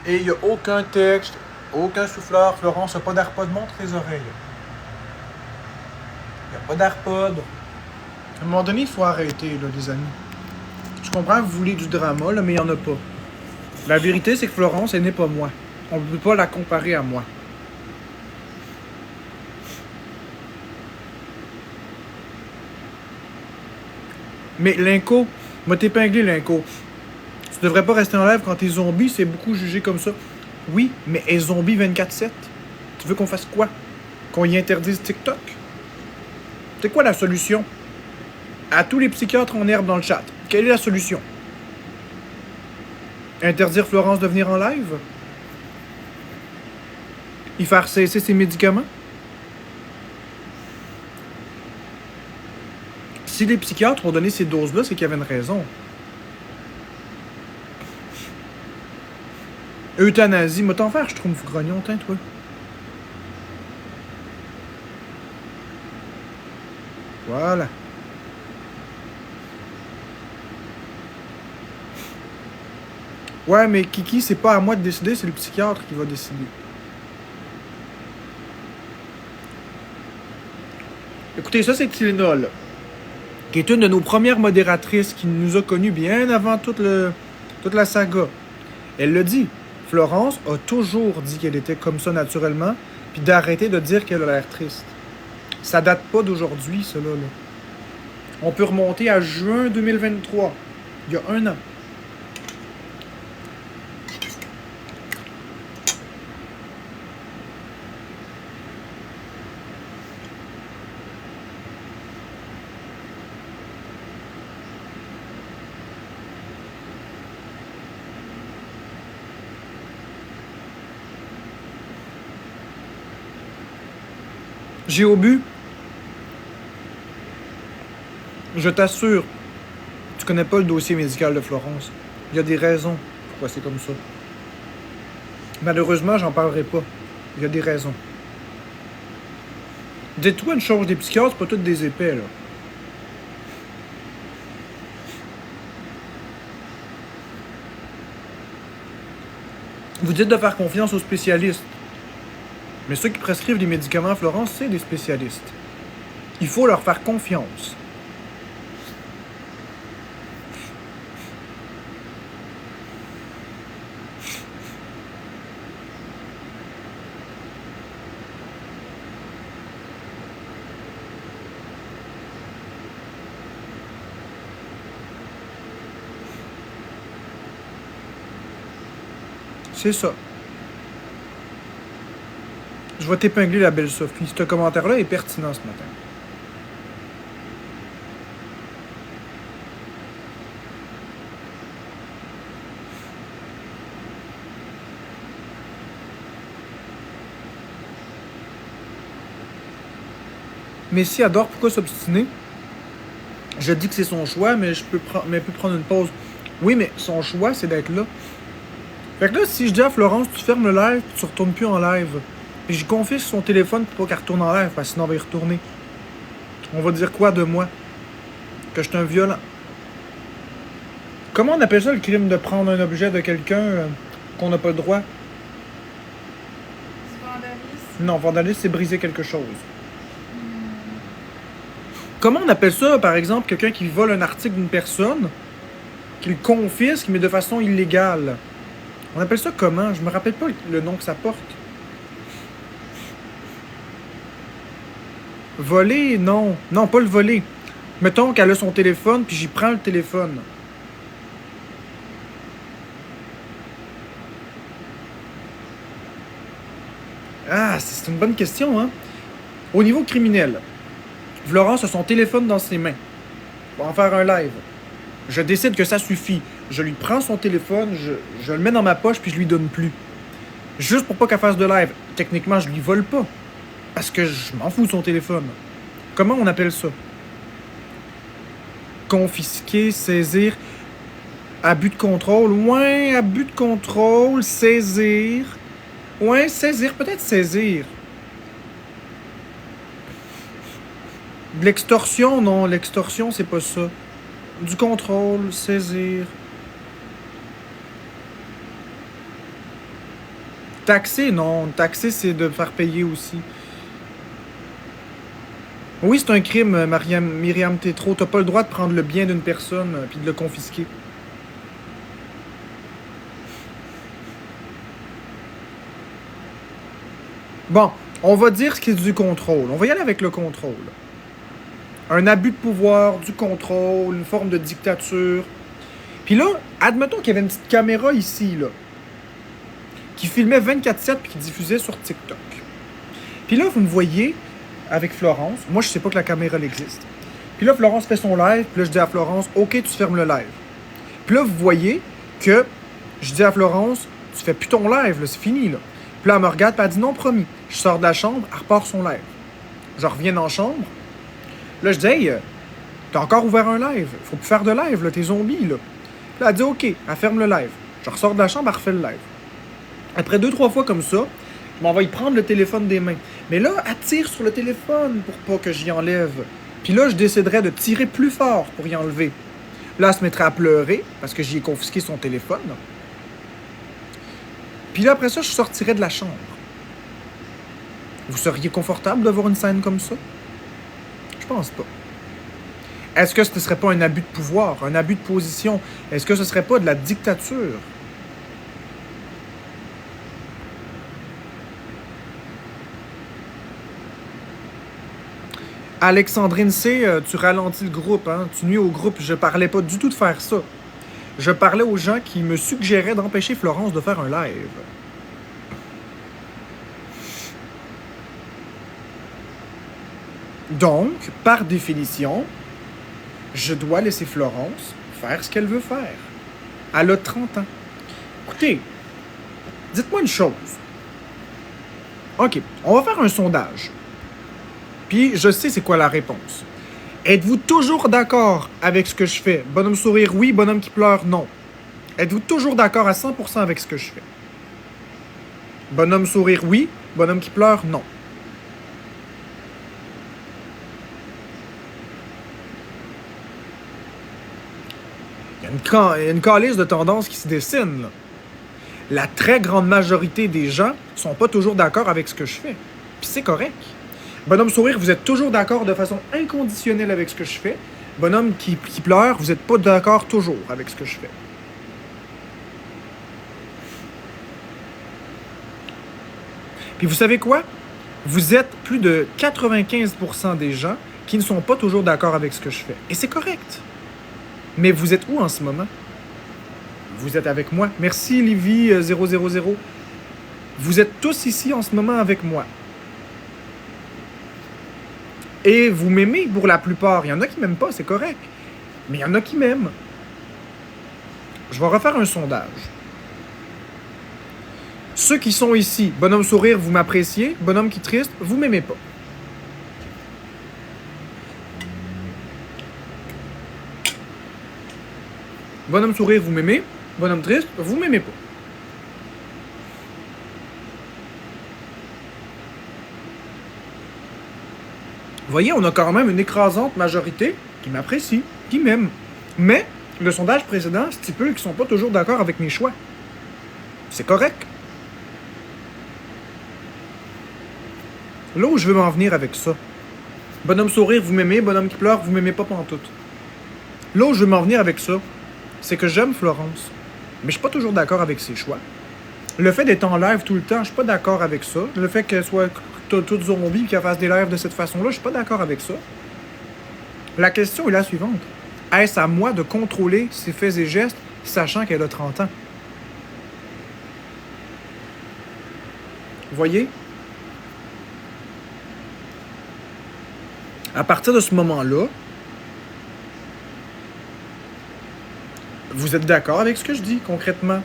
Et il n'y a aucun texte, aucun souffleur. Florence n'a pas d'AirPod, montre les oreilles. Il n'y a pas d'AirPod. À un moment donné, il faut arrêter, là, les amis. Je comprends que vous voulez du drama, là, mais il n'y en a pas. La vérité, c'est que Florence, elle n'est pas moi. On ne peut pas la comparer à moi. Mais Linko, m'a t'épinglé, Linko. Tu devrais pas rester en live quand t'es zombie, c'est beaucoup jugé comme ça. Oui, mais est zombie 24/7? Tu veux qu'on fasse quoi? Qu'on y interdise TikTok? C'est quoi la solution? À tous les psychiatres en herbe dans le chat, quelle est la solution? Interdire Florence de venir en live? Y faire cesser ses médicaments? Si les psychiatres ont donné ces doses-là, c'est qu'il y avait une raison. Euthanasie, m'a t'en faire, je trouve grognon, t'in, toi. Voilà. Ouais, mais Kiki, c'est pas à moi de décider, c'est le psychiatre qui va décider. Écoutez, ça, c'est Tylenol, qui est une de nos premières modératrices qui nous a connus bien avant toute la saga. Elle le dit. Florence a toujours dit qu'elle était comme ça naturellement, puis d'arrêter de dire qu'elle a l'air triste. Ça date pas d'aujourd'hui, cela, là. On peut remonter à juin 2023, il y a 1 an. J'ai au but. Je t'assure, tu connais pas le dossier médical de Florence. Il y a des raisons pourquoi c'est comme ça. Malheureusement, j'en parlerai pas. Il y a des raisons. Dis-toi une chose, des psychiatres, c'est pas toutes des épais, là. Vous dites de faire confiance aux spécialistes. Mais ceux qui prescrivent les médicaments à Florence, c'est des spécialistes. Il faut leur faire confiance. C'est ça. Je vais t'épingler la belle Sophie. Ce commentaire-là est pertinent ce matin. Messi adore, pourquoi s'obstiner? Je dis que c'est son choix, mais je peux prendre une pause. Oui, mais son choix, c'est d'être là. Fait que là, si je dis à Florence, tu fermes le live, tu retournes plus en live. Puis je confisque son téléphone pour pas qu'elle retourne en live, parce que sinon on va y retourner. On va dire quoi de moi? Que je suis un violent. Comment on appelle ça le crime de prendre un objet de quelqu'un qu'on n'a pas le droit? Du vandalisme? Non, vandalisme, c'est briser quelque chose. Comment on appelle ça, par exemple, quelqu'un qui vole un article d'une personne, qui le confisque, mais de façon illégale? On appelle ça comment? Je me rappelle pas le nom que ça porte. Voler? Non. Non, pas le voler. Mettons qu'elle a son téléphone, puis j'y prends le téléphone. Ah, c'est une bonne question, hein? Au niveau criminel, Florence a son téléphone dans ses mains. On va en faire un live. Je décide que ça suffit. Je lui prends son téléphone, je le mets dans ma poche, puis je lui donne plus. Juste pour pas qu'elle fasse de live. Techniquement, je lui vole pas. Parce que je m'en fous de son téléphone. Comment on appelle ça? Confisquer, saisir, abus de contrôle. Ouais, abus de contrôle, saisir. Ouais, saisir, peut-être saisir. De l'extorsion, non, l'extorsion, c'est pas ça. Du contrôle, saisir. Taxer, non. Taxer, c'est de faire payer aussi. Oui, c'est un crime, Myriam Tétrault. T'as pas le droit de prendre le bien d'une personne puis de le confisquer. Bon, on va dire ce qui est du contrôle. On va y aller avec le contrôle. Un abus de pouvoir, du contrôle, une forme de dictature. Puis là, admettons qu'il y avait une petite caméra ici, là, qui filmait 24/7 puis qui diffusait sur TikTok. Puis là, vous me voyez avec Florence. Moi, je sais pas que la caméra existe. Puis là, Florence fait son live. Puis là, je dis à Florence, OK, tu fermes le live. Puis là, vous voyez que je dis à Florence, tu fais plus ton live, là, c'est fini, là. Puis là, elle me regarde, puis elle dit, non, promis. Je sors de la chambre, elle repart son live. Je reviens dans la chambre. Là, je dis, hey, t'as encore ouvert un live. Faut plus faire de live, là, t'es zombie, là. Puis là, elle dit, OK, elle ferme le live. Je ressors de la chambre, elle refait le live. Après 2-3 fois comme ça, je m'en vais y prendre le téléphone des mains. Mais là, elle tire sur le téléphone pour pas que j'y enlève. Puis là, je déciderais de tirer plus fort pour y enlever. Là, elle se mettrait à pleurer parce que j'y ai confisqué son téléphone. Puis là, après ça, je sortirais de la chambre. Vous seriez confortable de voir une scène comme ça? Je pense pas. Est-ce que ce ne serait pas un abus de pouvoir, un abus de position? Est-ce que ce serait pas de la dictature? Alexandrine C, tu ralentis le groupe, hein? Tu nuis au groupe. Je parlais pas du tout de faire ça. Je parlais aux gens qui me suggéraient d'empêcher Florence de faire un live. Donc, par définition, je dois laisser Florence faire ce qu'elle veut faire. Elle a 30 ans. Écoutez, dites-moi une chose. OK, on va faire un sondage. Puis, je sais c'est quoi la réponse. Êtes-vous toujours d'accord avec ce que je fais? Bonhomme sourire, oui. Bonhomme qui pleure, non. Êtes-vous toujours d'accord à 100% avec ce que je fais? Bonhomme sourire, oui. Bonhomme qui pleure, non. Il y a une calice de tendance qui se dessine, là. La très grande majorité des gens sont pas toujours d'accord avec ce que je fais. Puis c'est correct. Bonhomme sourire, vous êtes toujours d'accord de façon inconditionnelle avec ce que je fais. Bonhomme qui pleure, vous n'êtes pas d'accord toujours avec ce que je fais. Puis vous savez quoi? Vous êtes plus de 95% des gens qui ne sont pas toujours d'accord avec ce que je fais. Et c'est correct. Mais vous êtes où en ce moment? Vous êtes avec moi. Merci Livy000. Vous êtes tous ici en ce moment avec moi. Et vous m'aimez pour la plupart. Il y en a qui m'aiment pas, c'est correct. Mais il y en a qui m'aiment. Je vais refaire un sondage. Ceux qui sont ici, bonhomme sourire, vous m'appréciez. Bonhomme qui triste, vous m'aimez pas. Bonhomme sourire, vous m'aimez. Bonhomme triste, vous m'aimez pas. Vous voyez, on a quand même une écrasante majorité qui m'apprécie, qui m'aime. Mais le sondage précédent stipule qu'ils sont pas toujours d'accord avec mes choix. C'est correct. Là où je veux m'en venir avec ça. Bonhomme sourire, vous m'aimez. Bonhomme qui pleure, vous m'aimez pas pantoute. Là où je veux m'en venir avec ça, c'est que j'aime Florence. Mais je suis pas toujours d'accord avec ses choix. Le fait d'être en live tout le temps, je suis pas d'accord avec ça. Le fait qu'elle soit toute zombie et qu'elle fasse des lives de cette façon-là, je suis pas d'accord avec ça. La question est la suivante. Est-ce à moi de contrôler ses faits et gestes, sachant qu'elle a 30 ans? Vous voyez? À partir de ce moment-là, vous êtes d'accord avec ce que je dis, concrètement.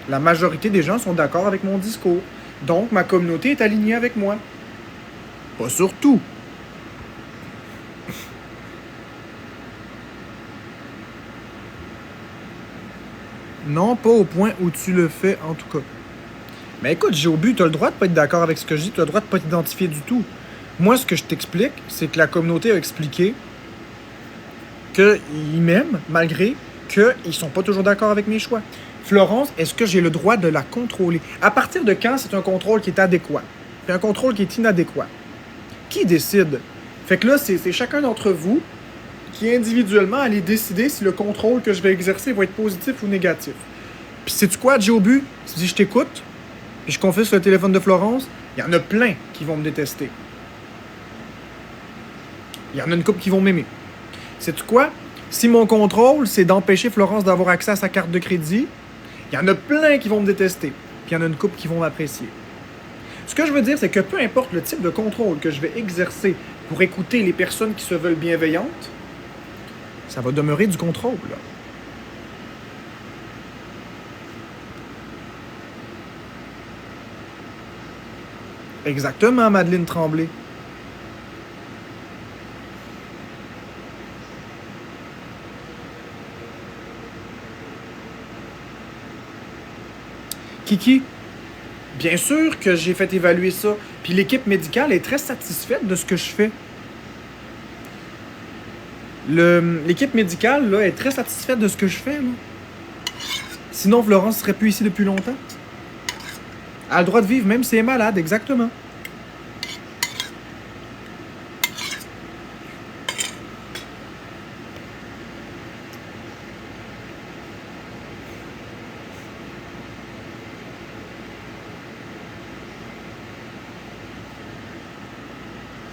La majorité des gens sont d'accord avec mon discours. Donc, ma communauté est alignée avec moi. Pas sur tout. Non, pas au point où tu le fais, en tout cas. Mais écoute, Jobu, tu as le droit de pas être d'accord avec ce que je dis, tu as le droit de pas t'identifier du tout. Moi, ce que je t'explique, c'est que la communauté a expliqué qu'ils m'aiment, malgré qu'ils sont pas toujours d'accord avec mes choix. Florence, est-ce que j'ai le droit de la contrôler? À partir de quand c'est un contrôle qui est adéquat? Puis un contrôle qui est inadéquat? Qui décide? Fait que là, c'est chacun d'entre vous qui individuellement allez décider si le contrôle que je vais exercer va être positif ou négatif. Puis sais-tu quoi, Jobu? Si je t'écoute, puis je confisque le téléphone de Florence, il y en a plein qui vont me détester. Il y en a une couple qui vont m'aimer. Sais-tu quoi? Si mon contrôle, c'est d'empêcher Florence d'avoir accès à sa carte de crédit, il y en a plein qui vont me détester. Puis il y en a une couple qui vont m'apprécier. Ce que je veux dire, c'est que peu importe le type de contrôle que je vais exercer pour écouter les personnes qui se veulent bienveillantes, ça va demeurer du contrôle, là. Exactement, Madeleine Tremblay. Kiki, bien sûr que j'ai fait évaluer ça. Puis l'équipe médicale est très satisfaite de ce que je fais. L'équipe médicale là, est très satisfaite de ce que je fais. Là. Sinon, Florence serait plus ici depuis longtemps. Elle a le droit de vivre même si elle est malade, exactement.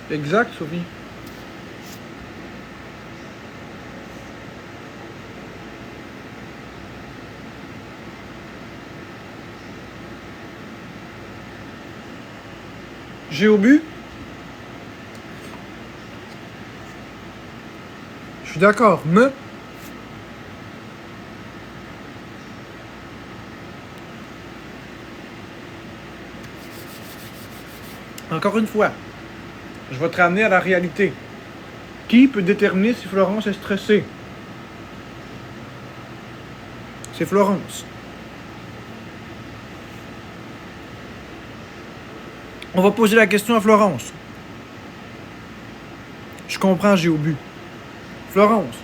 Exact, Sophie. J'ai au but. Je suis d'accord. Mais encore une fois, je vais te ramener à la réalité. Qui peut déterminer si Florence est stressée? C'est Florence. On va poser la question à Florence. Je comprends, j'ai au but. Florence,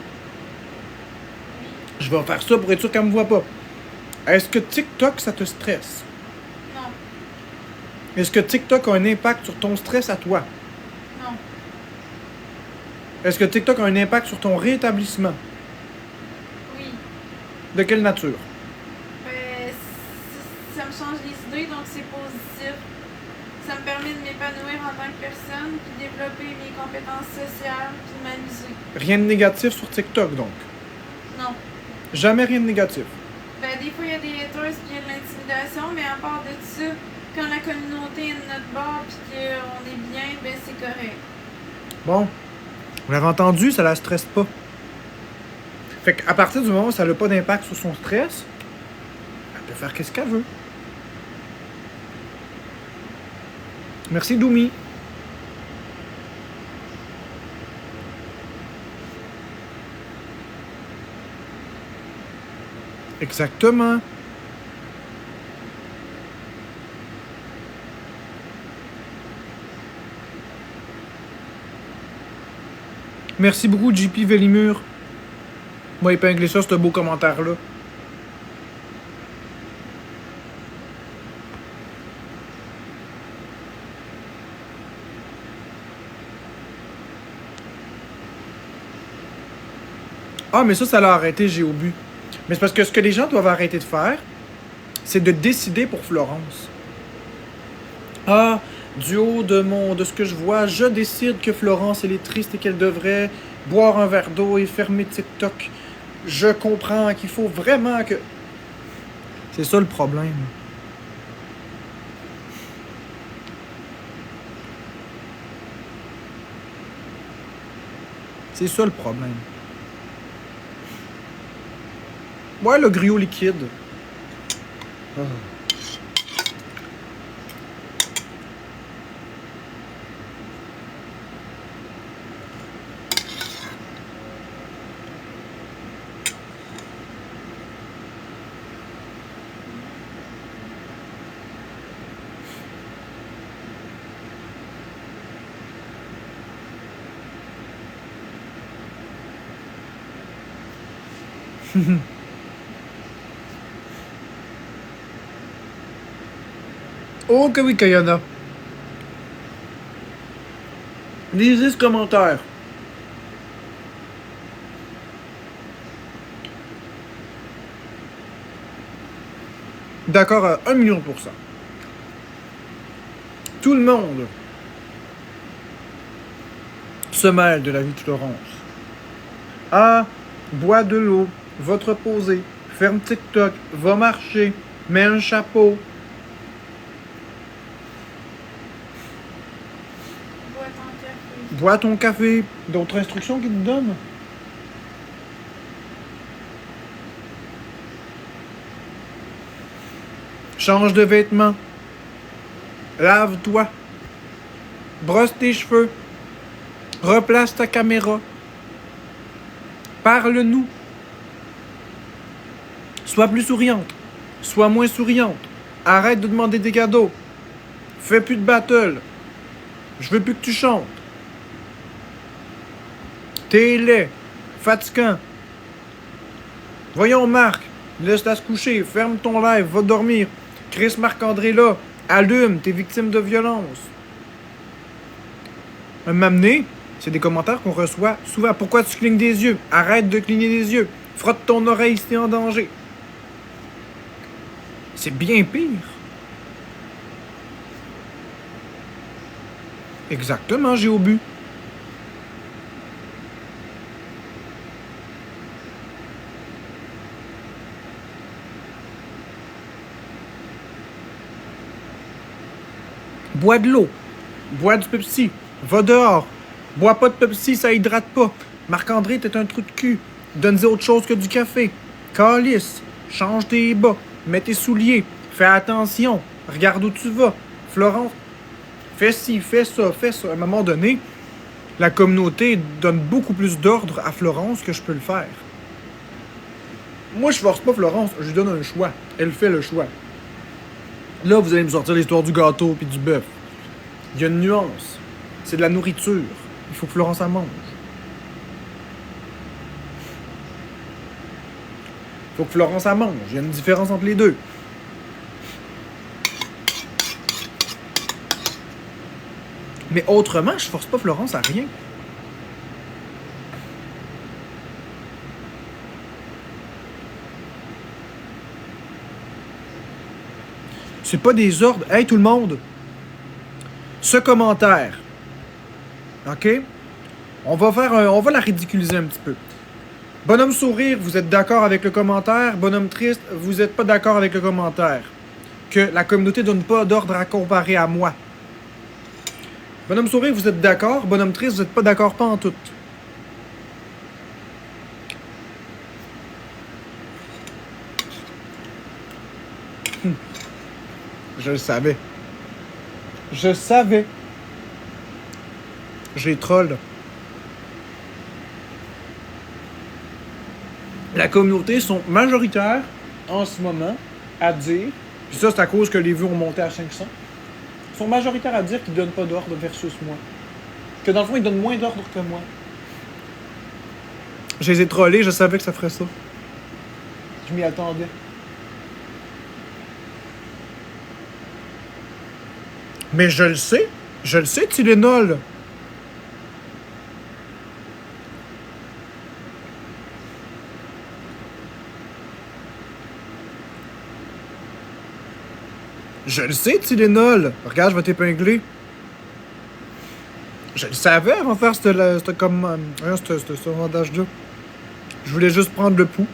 je vais faire ça pour être sûr qu'elle me voit pas. Est-ce que TikTok, ça te stresse? Non. Est-ce que TikTok a un impact sur ton stress à toi? Non. Est-ce que TikTok a un impact sur ton rétablissement? Oui. De quelle nature? Ça me change les idées, donc c'est positif. Ça me permet de m'épanouir en tant que personne, puis développer mes compétences sociales, puis de m'amuser. Rien de négatif sur TikTok, donc? Non. Jamais rien de négatif? Des fois, il y a des haters, puis il y a de l'intimidation, mais à part de ça, quand la communauté est de notre bord, puis qu'on est bien, c'est correct. Bon. Vous l'avez entendu, ça la stresse pas. Fait qu'à partir du moment où ça n'a pas d'impact sur son stress, elle peut faire qu'est-ce qu'elle veut. Merci, Doumi. Exactement. Merci beaucoup, JP Vélimur. Moi, épingler ça, ce beau commentaire-là. Ah, mais ça l'a arrêté, j'ai au but. Mais c'est parce que ce que les gens doivent arrêter de faire, c'est de décider pour Florence. Ah, du haut de ce que je vois, je décide que Florence, elle est triste et qu'elle devrait boire un verre d'eau et fermer TikTok. Je comprends qu'il faut vraiment que... C'est ça le problème. C'est ça le problème. Ouais, le griot liquide. Ah. Oh que oui, Kayana. Lisez ce commentaire. D'accord à 1 000 000 %. Tout le monde se mêle de la vie de Florence. Ah, bois de l'eau, va te reposer, ferme TikTok, va marcher, mets un chapeau. Bois ton café. D'autres instructions qu'ils te donnent? Change de vêtements. Lave-toi. Brosse tes cheveux. Replace ta caméra. Parle-nous. Sois plus souriante. Sois moins souriante. Arrête de demander des cadeaux. Fais plus de battle. Je veux plus que tu chantes. T'es laid. Fatigant. Voyons Marc. Laisse-la se coucher. Ferme ton live. Va dormir. Chris Marc-André là. Allume. T'es victime de violence. M'amener, c'est des commentaires qu'on reçoit souvent. Pourquoi tu clignes des yeux? Arrête de cligner des yeux. Frotte ton oreille si t'es en danger. C'est bien pire. Exactement, j'ai au but. Bois de l'eau. Bois du Pepsi. Va dehors. Bois pas de Pepsi, ça hydrate pas. Marc-André, t'es un trou de cul. Donne-y autre chose que du café. Calice. Change tes bas. Mets tes souliers. Fais attention. Regarde où tu vas. Florence, fais ci, fais ça, fais ça. À un moment donné, la communauté donne beaucoup plus d'ordre à Florence que je peux le faire. Moi, je force pas Florence, je lui donne un choix. Elle fait le choix. Là, vous allez me sortir l'histoire du gâteau puis du bœuf. Il y a une nuance. C'est de la nourriture. Il faut que Florence en mange. Il faut que Florence en mange. Il y a une différence entre les deux. Mais autrement, je force pas Florence à rien. C'est pas des ordres. Hey tout le monde! Ce commentaire, OK? On va la ridiculiser un petit peu. Bonhomme sourire, vous êtes d'accord avec le commentaire. Bonhomme triste, vous êtes pas d'accord avec le commentaire. Que la communauté donne pas d'ordre à comparer à moi. Bonhomme sourire, vous êtes d'accord. Bonhomme triste, vous êtes pas d'accord pas en tout. Je le savais. Je savais. J'ai troll. La communauté sont majoritaires en ce moment à dire, puis ça c'est à cause que les vues ont monté à 500, ils sont majoritaires à dire qu'ils donnent pas d'ordre versus moi. Que dans le fond, ils donnent moins d'ordre que moi. Je les ai trollés, je savais que ça ferait ça. Je m'y attendais. Mais je le sais, Tylenol. Je le sais, Tylenol. Regarde, je vais t'épingler. Je le savais avant de faire ce sondage-là. Je voulais juste prendre le pouls.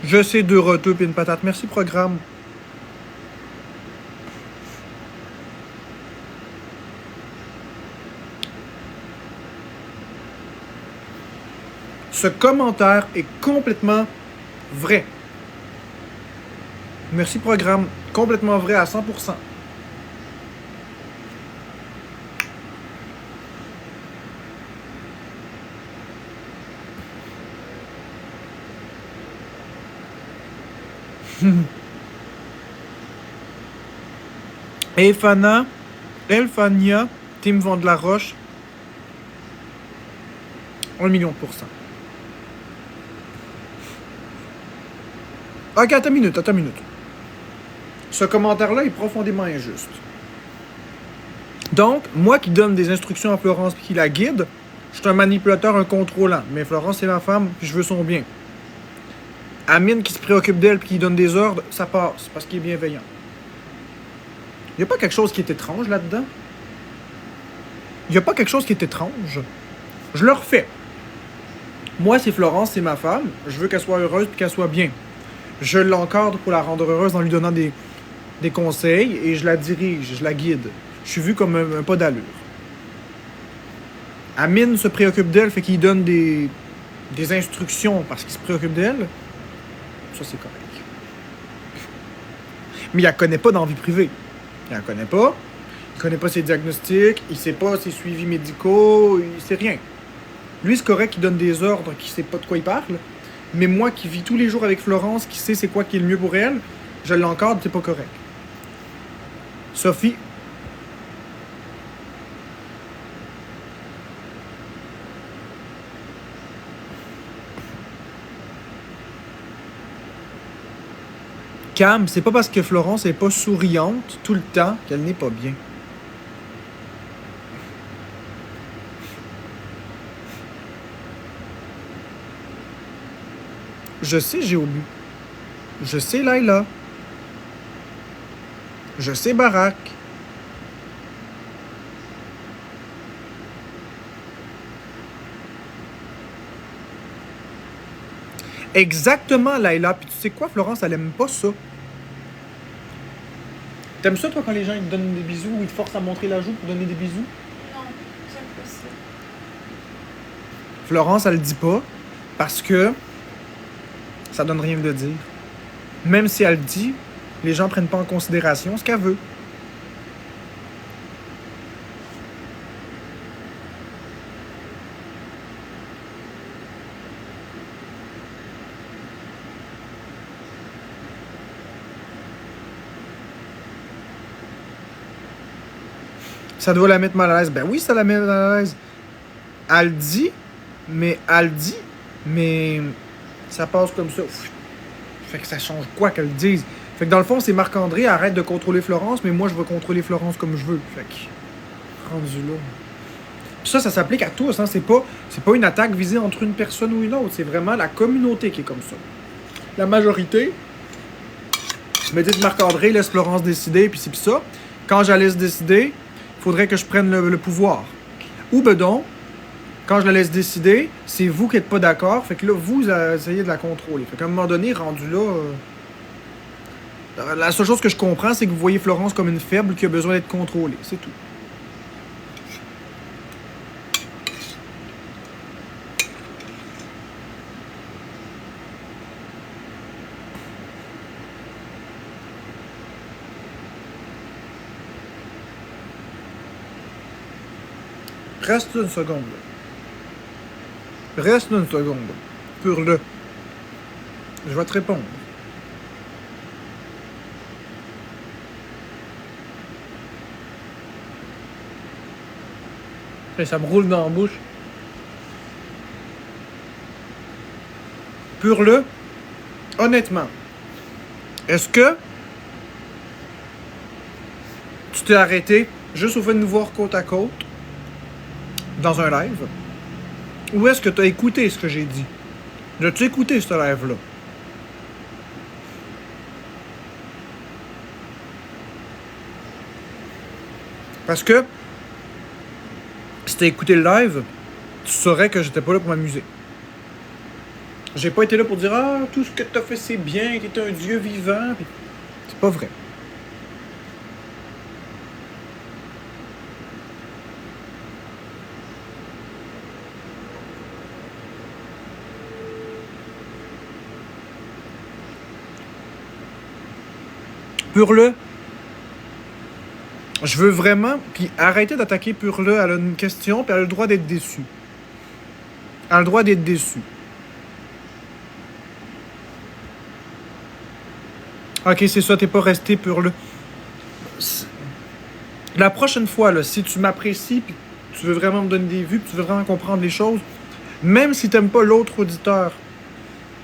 Je sais, 2 roteux et une patate. Merci, programme. Ce commentaire est complètement vrai. Merci, programme. Complètement vrai à 100%. Elfania, Team Vent de la Roche, 1 million de %. Ok, attends une minute. Ce commentaire-là est profondément injuste. Donc, moi qui donne des instructions à Florence et qui la guide, je suis un manipulateur, un contrôlant. Mais Florence, c'est ma femme, puis je veux son bien. Amine qui se préoccupe d'elle et qui donne des ordres, ça passe, parce qu'il est bienveillant. Il n'y a pas quelque chose qui est étrange là-dedans? Il n'y a pas quelque chose qui est étrange? Je le refais. Moi, c'est Florence, c'est ma femme. Je veux qu'elle soit heureuse et qu'elle soit bien. Je l'encadre pour la rendre heureuse en lui donnant des conseils et je la dirige, je la guide. Je suis vu comme un pas d'allure. Amine se préoccupe d'elle, fait qu'il donne des instructions parce qu'il se préoccupe d'elle. Ça, c'est correct. Mais il la connaît pas dans la vie privée. Il la connaît pas. Il connaît pas ses diagnostics. Il sait pas ses suivis médicaux. Il sait rien. Lui, c'est correct qu'il donne des ordres, qu'il sait pas de quoi il parle. Mais moi qui vis tous les jours avec Florence, qui sait c'est quoi qui est le mieux pour elle, je l'encadre, c'est pas correct. Sophie. Cam, c'est pas parce que Florence est pas souriante tout le temps qu'elle n'est pas bien. Je sais Géolu. Je sais Laila. Je sais Barak. Exactement, Laila. Puis tu sais quoi, Florence, elle aime pas ça. T'aimes ça, toi, quand les gens ils te donnent des bisous ou ils te forcent à montrer la joue pour donner des bisous? Non, j'aime pas ça. Florence, elle le dit pas parce que ça donne rien de dire. Même si elle le dit, les gens prennent pas en considération ce qu'elle veut. Ça doit la mettre mal à l'aise. Ben oui, ça la met mal à l'aise. Elle le dit, mais ça passe comme ça. Fait que ça change quoi qu'elle le dise? Fait que dans le fond, c'est Marc-André, arrête de contrôler Florence, mais moi, je veux contrôler Florence comme je veux. Fait que, rendu là. Puis ça s'applique à tous, hein. C'est pas une attaque visée entre une personne ou une autre. C'est vraiment la communauté qui est comme ça. La majorité me dit Marc-André, laisse Florence décider, puis c'est pis ça. Quand je la laisse décider, il faudrait que je prenne le pouvoir. Ou ben donc, quand je la laisse décider, c'est vous qui n'êtes pas d'accord. Fait que là, vous essayez de la contrôler. Fait qu'à un moment donné, rendu là... la seule chose que je comprends, c'est que vous voyez Florence comme une faible qui a besoin d'être contrôlée. C'est tout. Reste une seconde. Reste une seconde. Pure-le. Je vais te répondre. Et ça me roule dans la bouche. Pure-le. Honnêtement, est-ce que tu t'es arrêté juste au fait de nous voir côte à côte dans un live? Ou est-ce que tu as écouté ce que j'ai dit? As-tu écouté ce live-là? Parce que si t'as écouté le live, tu saurais que j'étais pas là pour m'amuser. J'ai pas été là pour dire « Ah, tout ce que t'as fait c'est bien, t'es un dieu vivant. » C'est pas vrai. Pure-le. Je veux vraiment... Puis arrêtez d'attaquer Pure-le. Elle a une question, puis elle a le droit d'être déçue. Elle a le droit d'être déçue. Ok, c'est ça, t'es pas resté Pure-le. La prochaine fois, là, si tu m'apprécies, puis tu veux vraiment me donner des vues, puis tu veux vraiment comprendre les choses, même si t'aimes pas l'autre auditeur,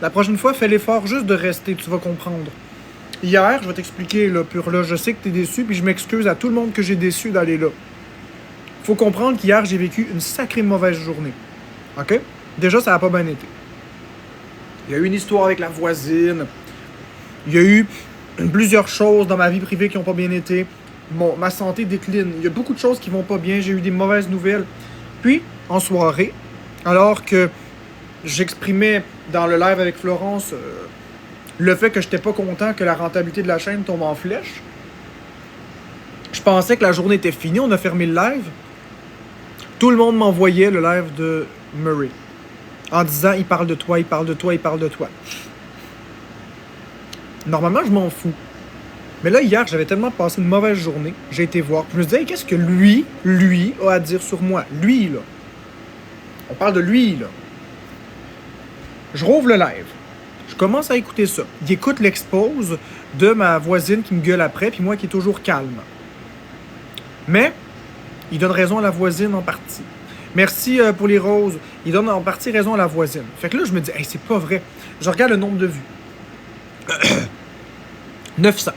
la prochaine fois, fais l'effort juste de rester, tu vas comprendre. Hier, je vais t'expliquer, là, Pure-le, je sais que t'es déçu, puis je m'excuse à tout le monde que j'ai déçu d'aller là. Faut comprendre qu'hier, j'ai vécu une sacrée mauvaise journée. OK? Déjà, ça n'a pas bien été. Il y a eu une histoire avec la voisine. Il y a eu plusieurs choses dans ma vie privée qui n'ont pas bien été. Ma santé décline. Il y a beaucoup de choses qui vont pas bien. J'ai eu des mauvaises nouvelles. Puis, en soirée, alors que j'exprimais dans le live avec Florence le fait que j'étais pas content que la rentabilité de la chaîne tombe en flèche, je pensais que la journée était finie. On a fermé le live. Tout le monde m'envoyait le live de Murray en disant « Il parle de toi, il parle de toi, il parle de toi. » Normalement, je m'en fous. Mais là, hier, j'avais tellement passé une mauvaise journée. J'ai été voir. Je me disais, hey, qu'est-ce que lui a à dire sur moi? Lui, là. On parle de lui, là. Je rouvre le live. Je commence à écouter ça. Il écoute l'expose de ma voisine qui me gueule après, puis moi qui est toujours calme. Mais, il donne raison à la voisine en partie. Merci pour les roses. Il donne en partie raison à la voisine. Fait que là, je me dis, hey, c'est pas vrai. Je regarde le nombre de vues. 900.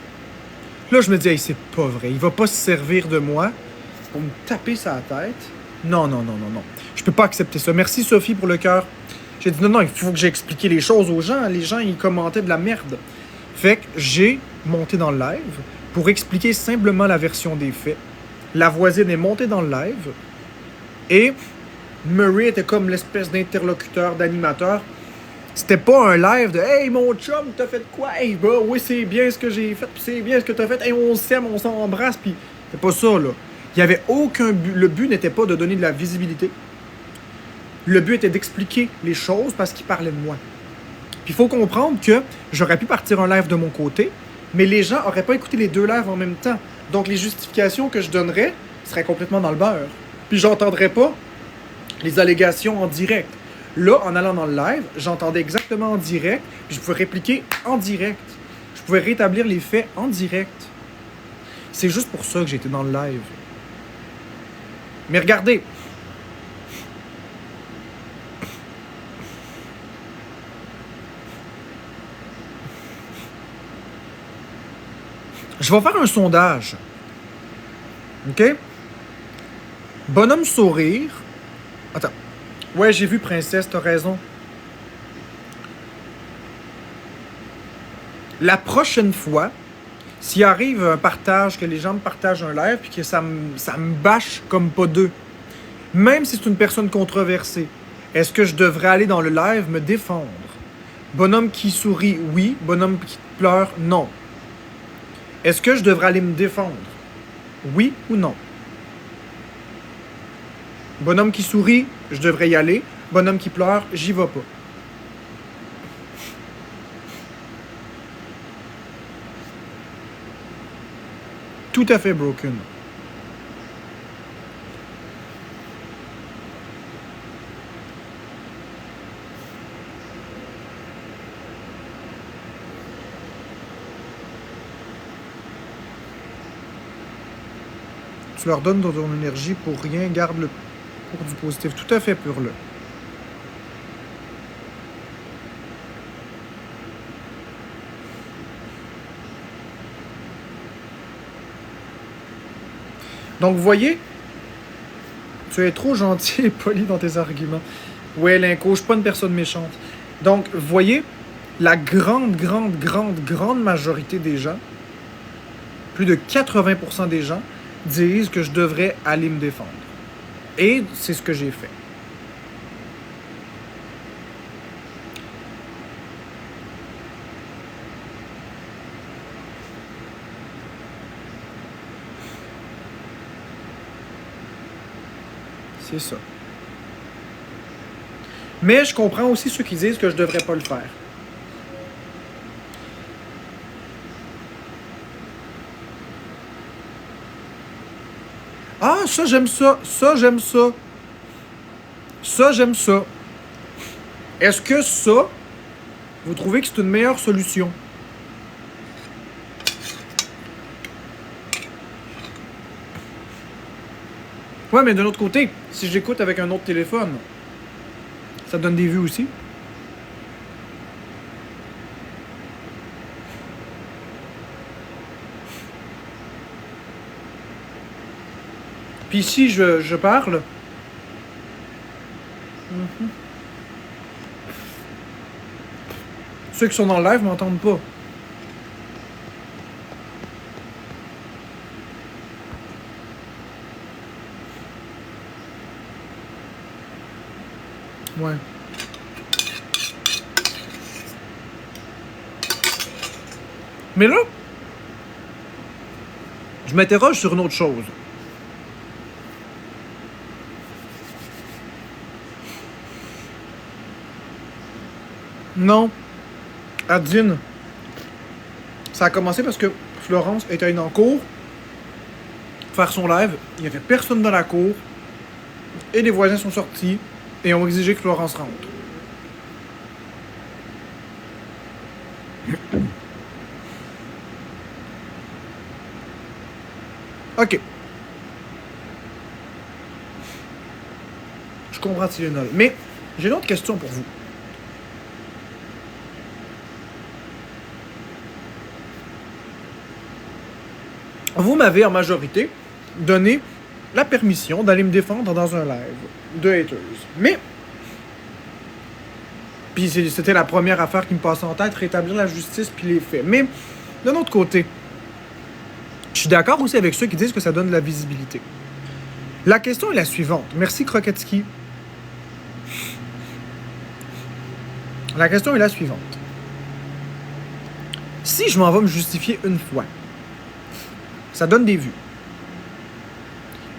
Là, je me dis, hey, c'est pas vrai. Il va pas se servir de moi pour me taper sa tête. Non. Je peux pas accepter ça. Merci, Sophie, pour le cœur. J'ai dit, non, il faut que j'ai expliqué les choses aux gens. Les gens, ils commentaient de la merde. Fait que j'ai monté dans le live pour expliquer simplement la version des faits. La voisine est montée dans le live et Murray était comme l'espèce d'interlocuteur, d'animateur C'était pas un live de Hey mon chum, t'as fait quoi? Hey bro, oui c'est bien ce que j'ai fait, puis c'est bien ce que t'as fait, hey on s'aime, on s'embrasse, puis c'est pas ça là. Il y avait aucun but. Le but n'était pas de donner de la visibilité. Le but était d'expliquer les choses parce qu'il parlait de moi. Puis il faut comprendre que j'aurais pu partir un live de mon côté, mais les gens n'auraient pas écouté les deux lives en même temps. Donc les justifications que je donnerais seraient complètement dans le beurre. Puis j'entendrais pas les allégations en direct. Là, en allant dans le live, j'entendais exactement en direct, puis je pouvais répliquer en direct. Je pouvais rétablir les faits en direct. C'est juste pour ça que j'étais dans le live. Mais regardez. Je vais faire un sondage. OK? Bonhomme sourire. Attends. Ouais, j'ai vu Princesse, t'as raison. La prochaine fois, s'il arrive un partage, que les gens me partagent un live, puis que ça me bâche comme pas deux, même si c'est une personne controversée, est-ce que je devrais aller dans le live me défendre? Bonhomme qui sourit, oui. Bonhomme qui pleure, non. Est-ce que je devrais aller me défendre? Oui ou non? Bonhomme qui sourit, je devrais y aller. Bonhomme qui pleure, j'y vais pas. Tout à fait broken. Tu leur donnes ton énergie pour rien, garde-le pour du positif. Tout à fait pur, là. Donc, vous voyez, tu es trop gentil et poli dans tes arguments. Ouais, Linko, je suis pas une personne méchante. Donc, vous voyez, la grande majorité des gens, plus de 80% des gens, disent que je devrais aller me défendre. Et c'est ce que j'ai fait. C'est ça. Mais je comprends aussi ceux qui disent que je devrais pas le faire. Ah, ça, j'aime ça. Ça, j'aime ça. Ça, j'aime ça. Est-ce que ça, vous trouvez que c'est une meilleure solution? Ouais, mais d'un autre côté, si j'écoute avec un autre téléphone, ça donne des vues aussi. Puis si je parle... Ceux qui sont dans le live m'entendent pas. Ouais. Mais là, je m'interroge sur une autre chose. Non. Adine. Ça a commencé parce que Florence était allée en cour faire son live. Il n'y avait personne dans la cour. Et les voisins sont sortis et ont exigé que Florence rentre. OK. Je comprends Tylenol. Mais j'ai une autre question pour vous. Vous m'avez en majorité donné la permission d'aller me défendre dans un live de haters. Mais, puis c'était la première affaire qui me passait en tête, rétablir la justice puis les faits. Mais, d'un autre côté, je suis d'accord aussi avec ceux qui disent que ça donne de la visibilité. La question est la suivante. Merci Kroketski. La question est la suivante. Si je m'en vais me justifier une fois, ça donne des vues.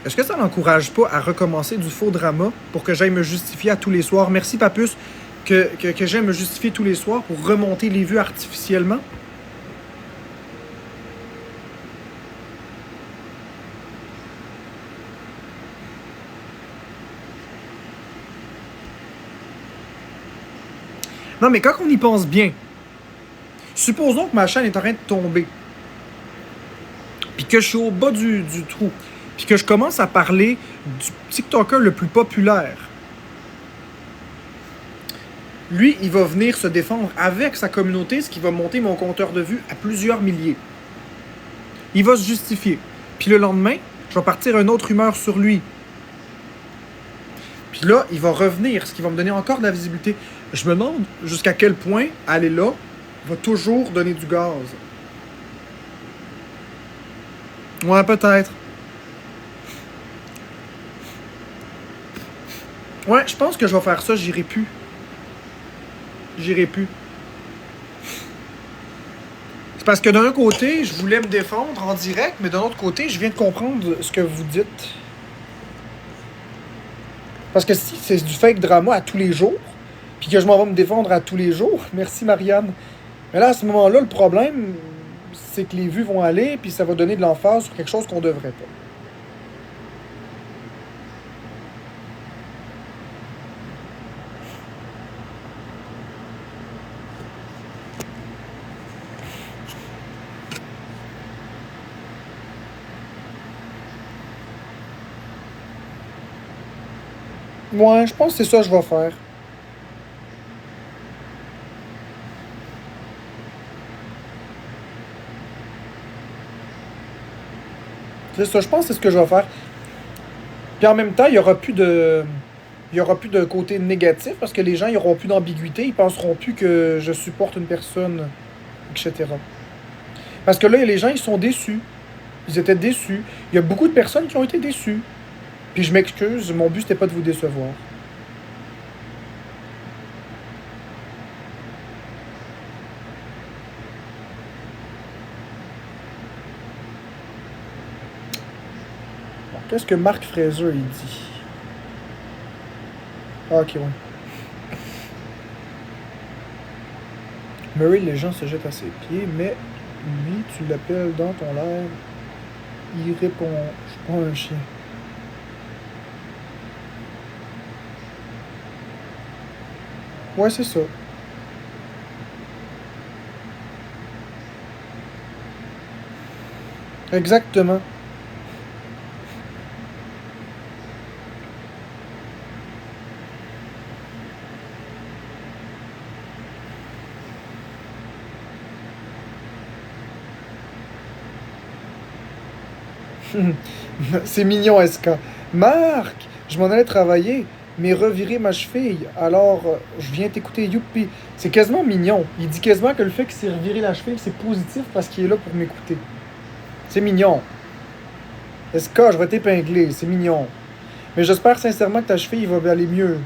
Est-ce que ça n'encourage pas à recommencer du faux drama pour que j'aille me justifier à tous les soirs? Merci, Papus, que j'aille me justifier tous les soirs pour remonter les vues artificiellement? Non, mais quand on y pense bien, supposons que ma chaîne est en train de tomber, puis que je suis au bas du trou, puis que je commence à parler du TikToker le plus populaire. Lui, il va venir se défendre avec sa communauté, ce qui va monter mon compteur de vues à plusieurs milliers. Il va se justifier. Puis le lendemain, je vais partir une autre rumeur sur lui. Puis là, il va revenir, ce qui va me donner encore de la visibilité. Je me demande jusqu'à quel point aller là va toujours donner du gaz. Ouais, peut-être. Ouais, je pense que je vais faire ça, j'irai plus. J'irai plus. C'est parce que d'un côté, je voulais me défendre en direct, mais d'un autre côté, je viens de comprendre ce que vous dites. Parce que si c'est du fake drama à tous les jours, puis que je m'en vais me défendre à tous les jours, merci Marianne. Mais là, à ce moment-là, le problème, c'est que les vues vont aller, puis ça va donner de l'emphase sur quelque chose qu'on devrait pas. Ouais, je pense que c'est ça que je vais faire. C'est ça, je pense que c'est ce que je vais faire. Puis en même temps, il n'y aura plus de. Il n'y aura plus de côté négatif parce que les gens n'auront plus d'ambiguïté, ils penseront plus que je supporte une personne, etc. Parce que là, les gens, ils sont déçus. Ils étaient déçus. Il y a beaucoup de personnes qui ont été déçues. Puis je m'excuse, mon but, c'était pas de vous décevoir. Bon, qu'est-ce que Marc Fraser, il dit? Ah, ok, ouais. Murray, les gens se jettent à ses pieds, mais lui, tu l'appelles dans ton live, il répond, je suis pas un chien. Ouais, c'est ça. Exactement. C'est mignon, SK. Marc, je m'en allais travailler, mais revirer ma cheville. Alors, je viens t'écouter, youpi. C'est quasiment mignon. Il dit quasiment que le fait qu'il s'est reviré la cheville, c'est positif parce qu'il est là pour m'écouter. C'est mignon. SK, je vais t'épingler, c'est mignon. Mais j'espère sincèrement que ta cheville va aller mieux.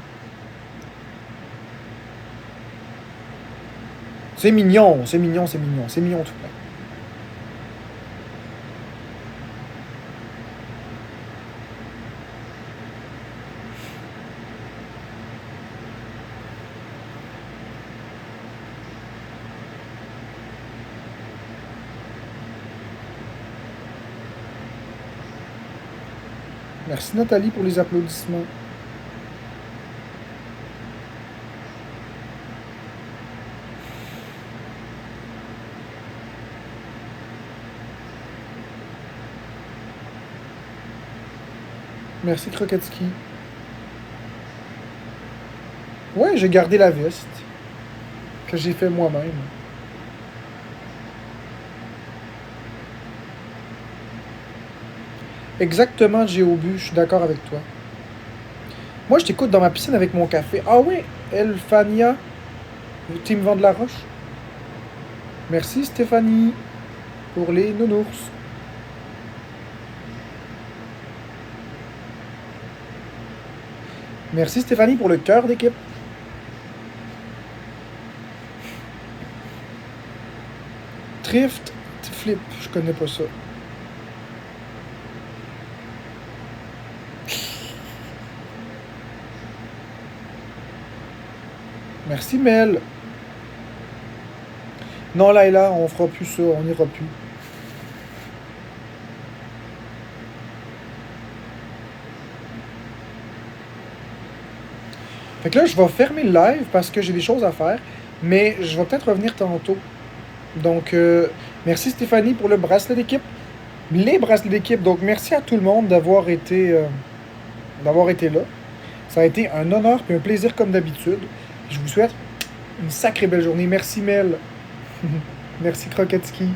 C'est mignon, c'est mignon, c'est mignon. C'est mignon tout plein. Merci Nathalie pour les applaudissements. Merci Kroketski. Ouais, j'ai gardé la veste que j'ai fait moi-même. Exactement, Géobu, je suis d'accord avec toi. Moi, je t'écoute dans ma piscine avec mon café. Ah oui, Elfania, Team Vent de la Roche. Merci Stéphanie pour les nounours. Merci Stéphanie pour le cœur d'équipe. Thrift Flip, je connais pas ça. Merci Mel. Non Laila, on fera plus ça, on n'ira plus. Fait que là, je vais fermer le live parce que j'ai des choses à faire, mais je vais peut-être revenir tantôt. Donc, merci Stéphanie pour le bracelet d'équipe. Les bracelets d'équipe, donc merci à tout le monde d'avoir été là. Ça a été un honneur et un plaisir comme d'habitude. Je vous souhaite une sacrée belle journée. Merci Mel. Merci Kroketski.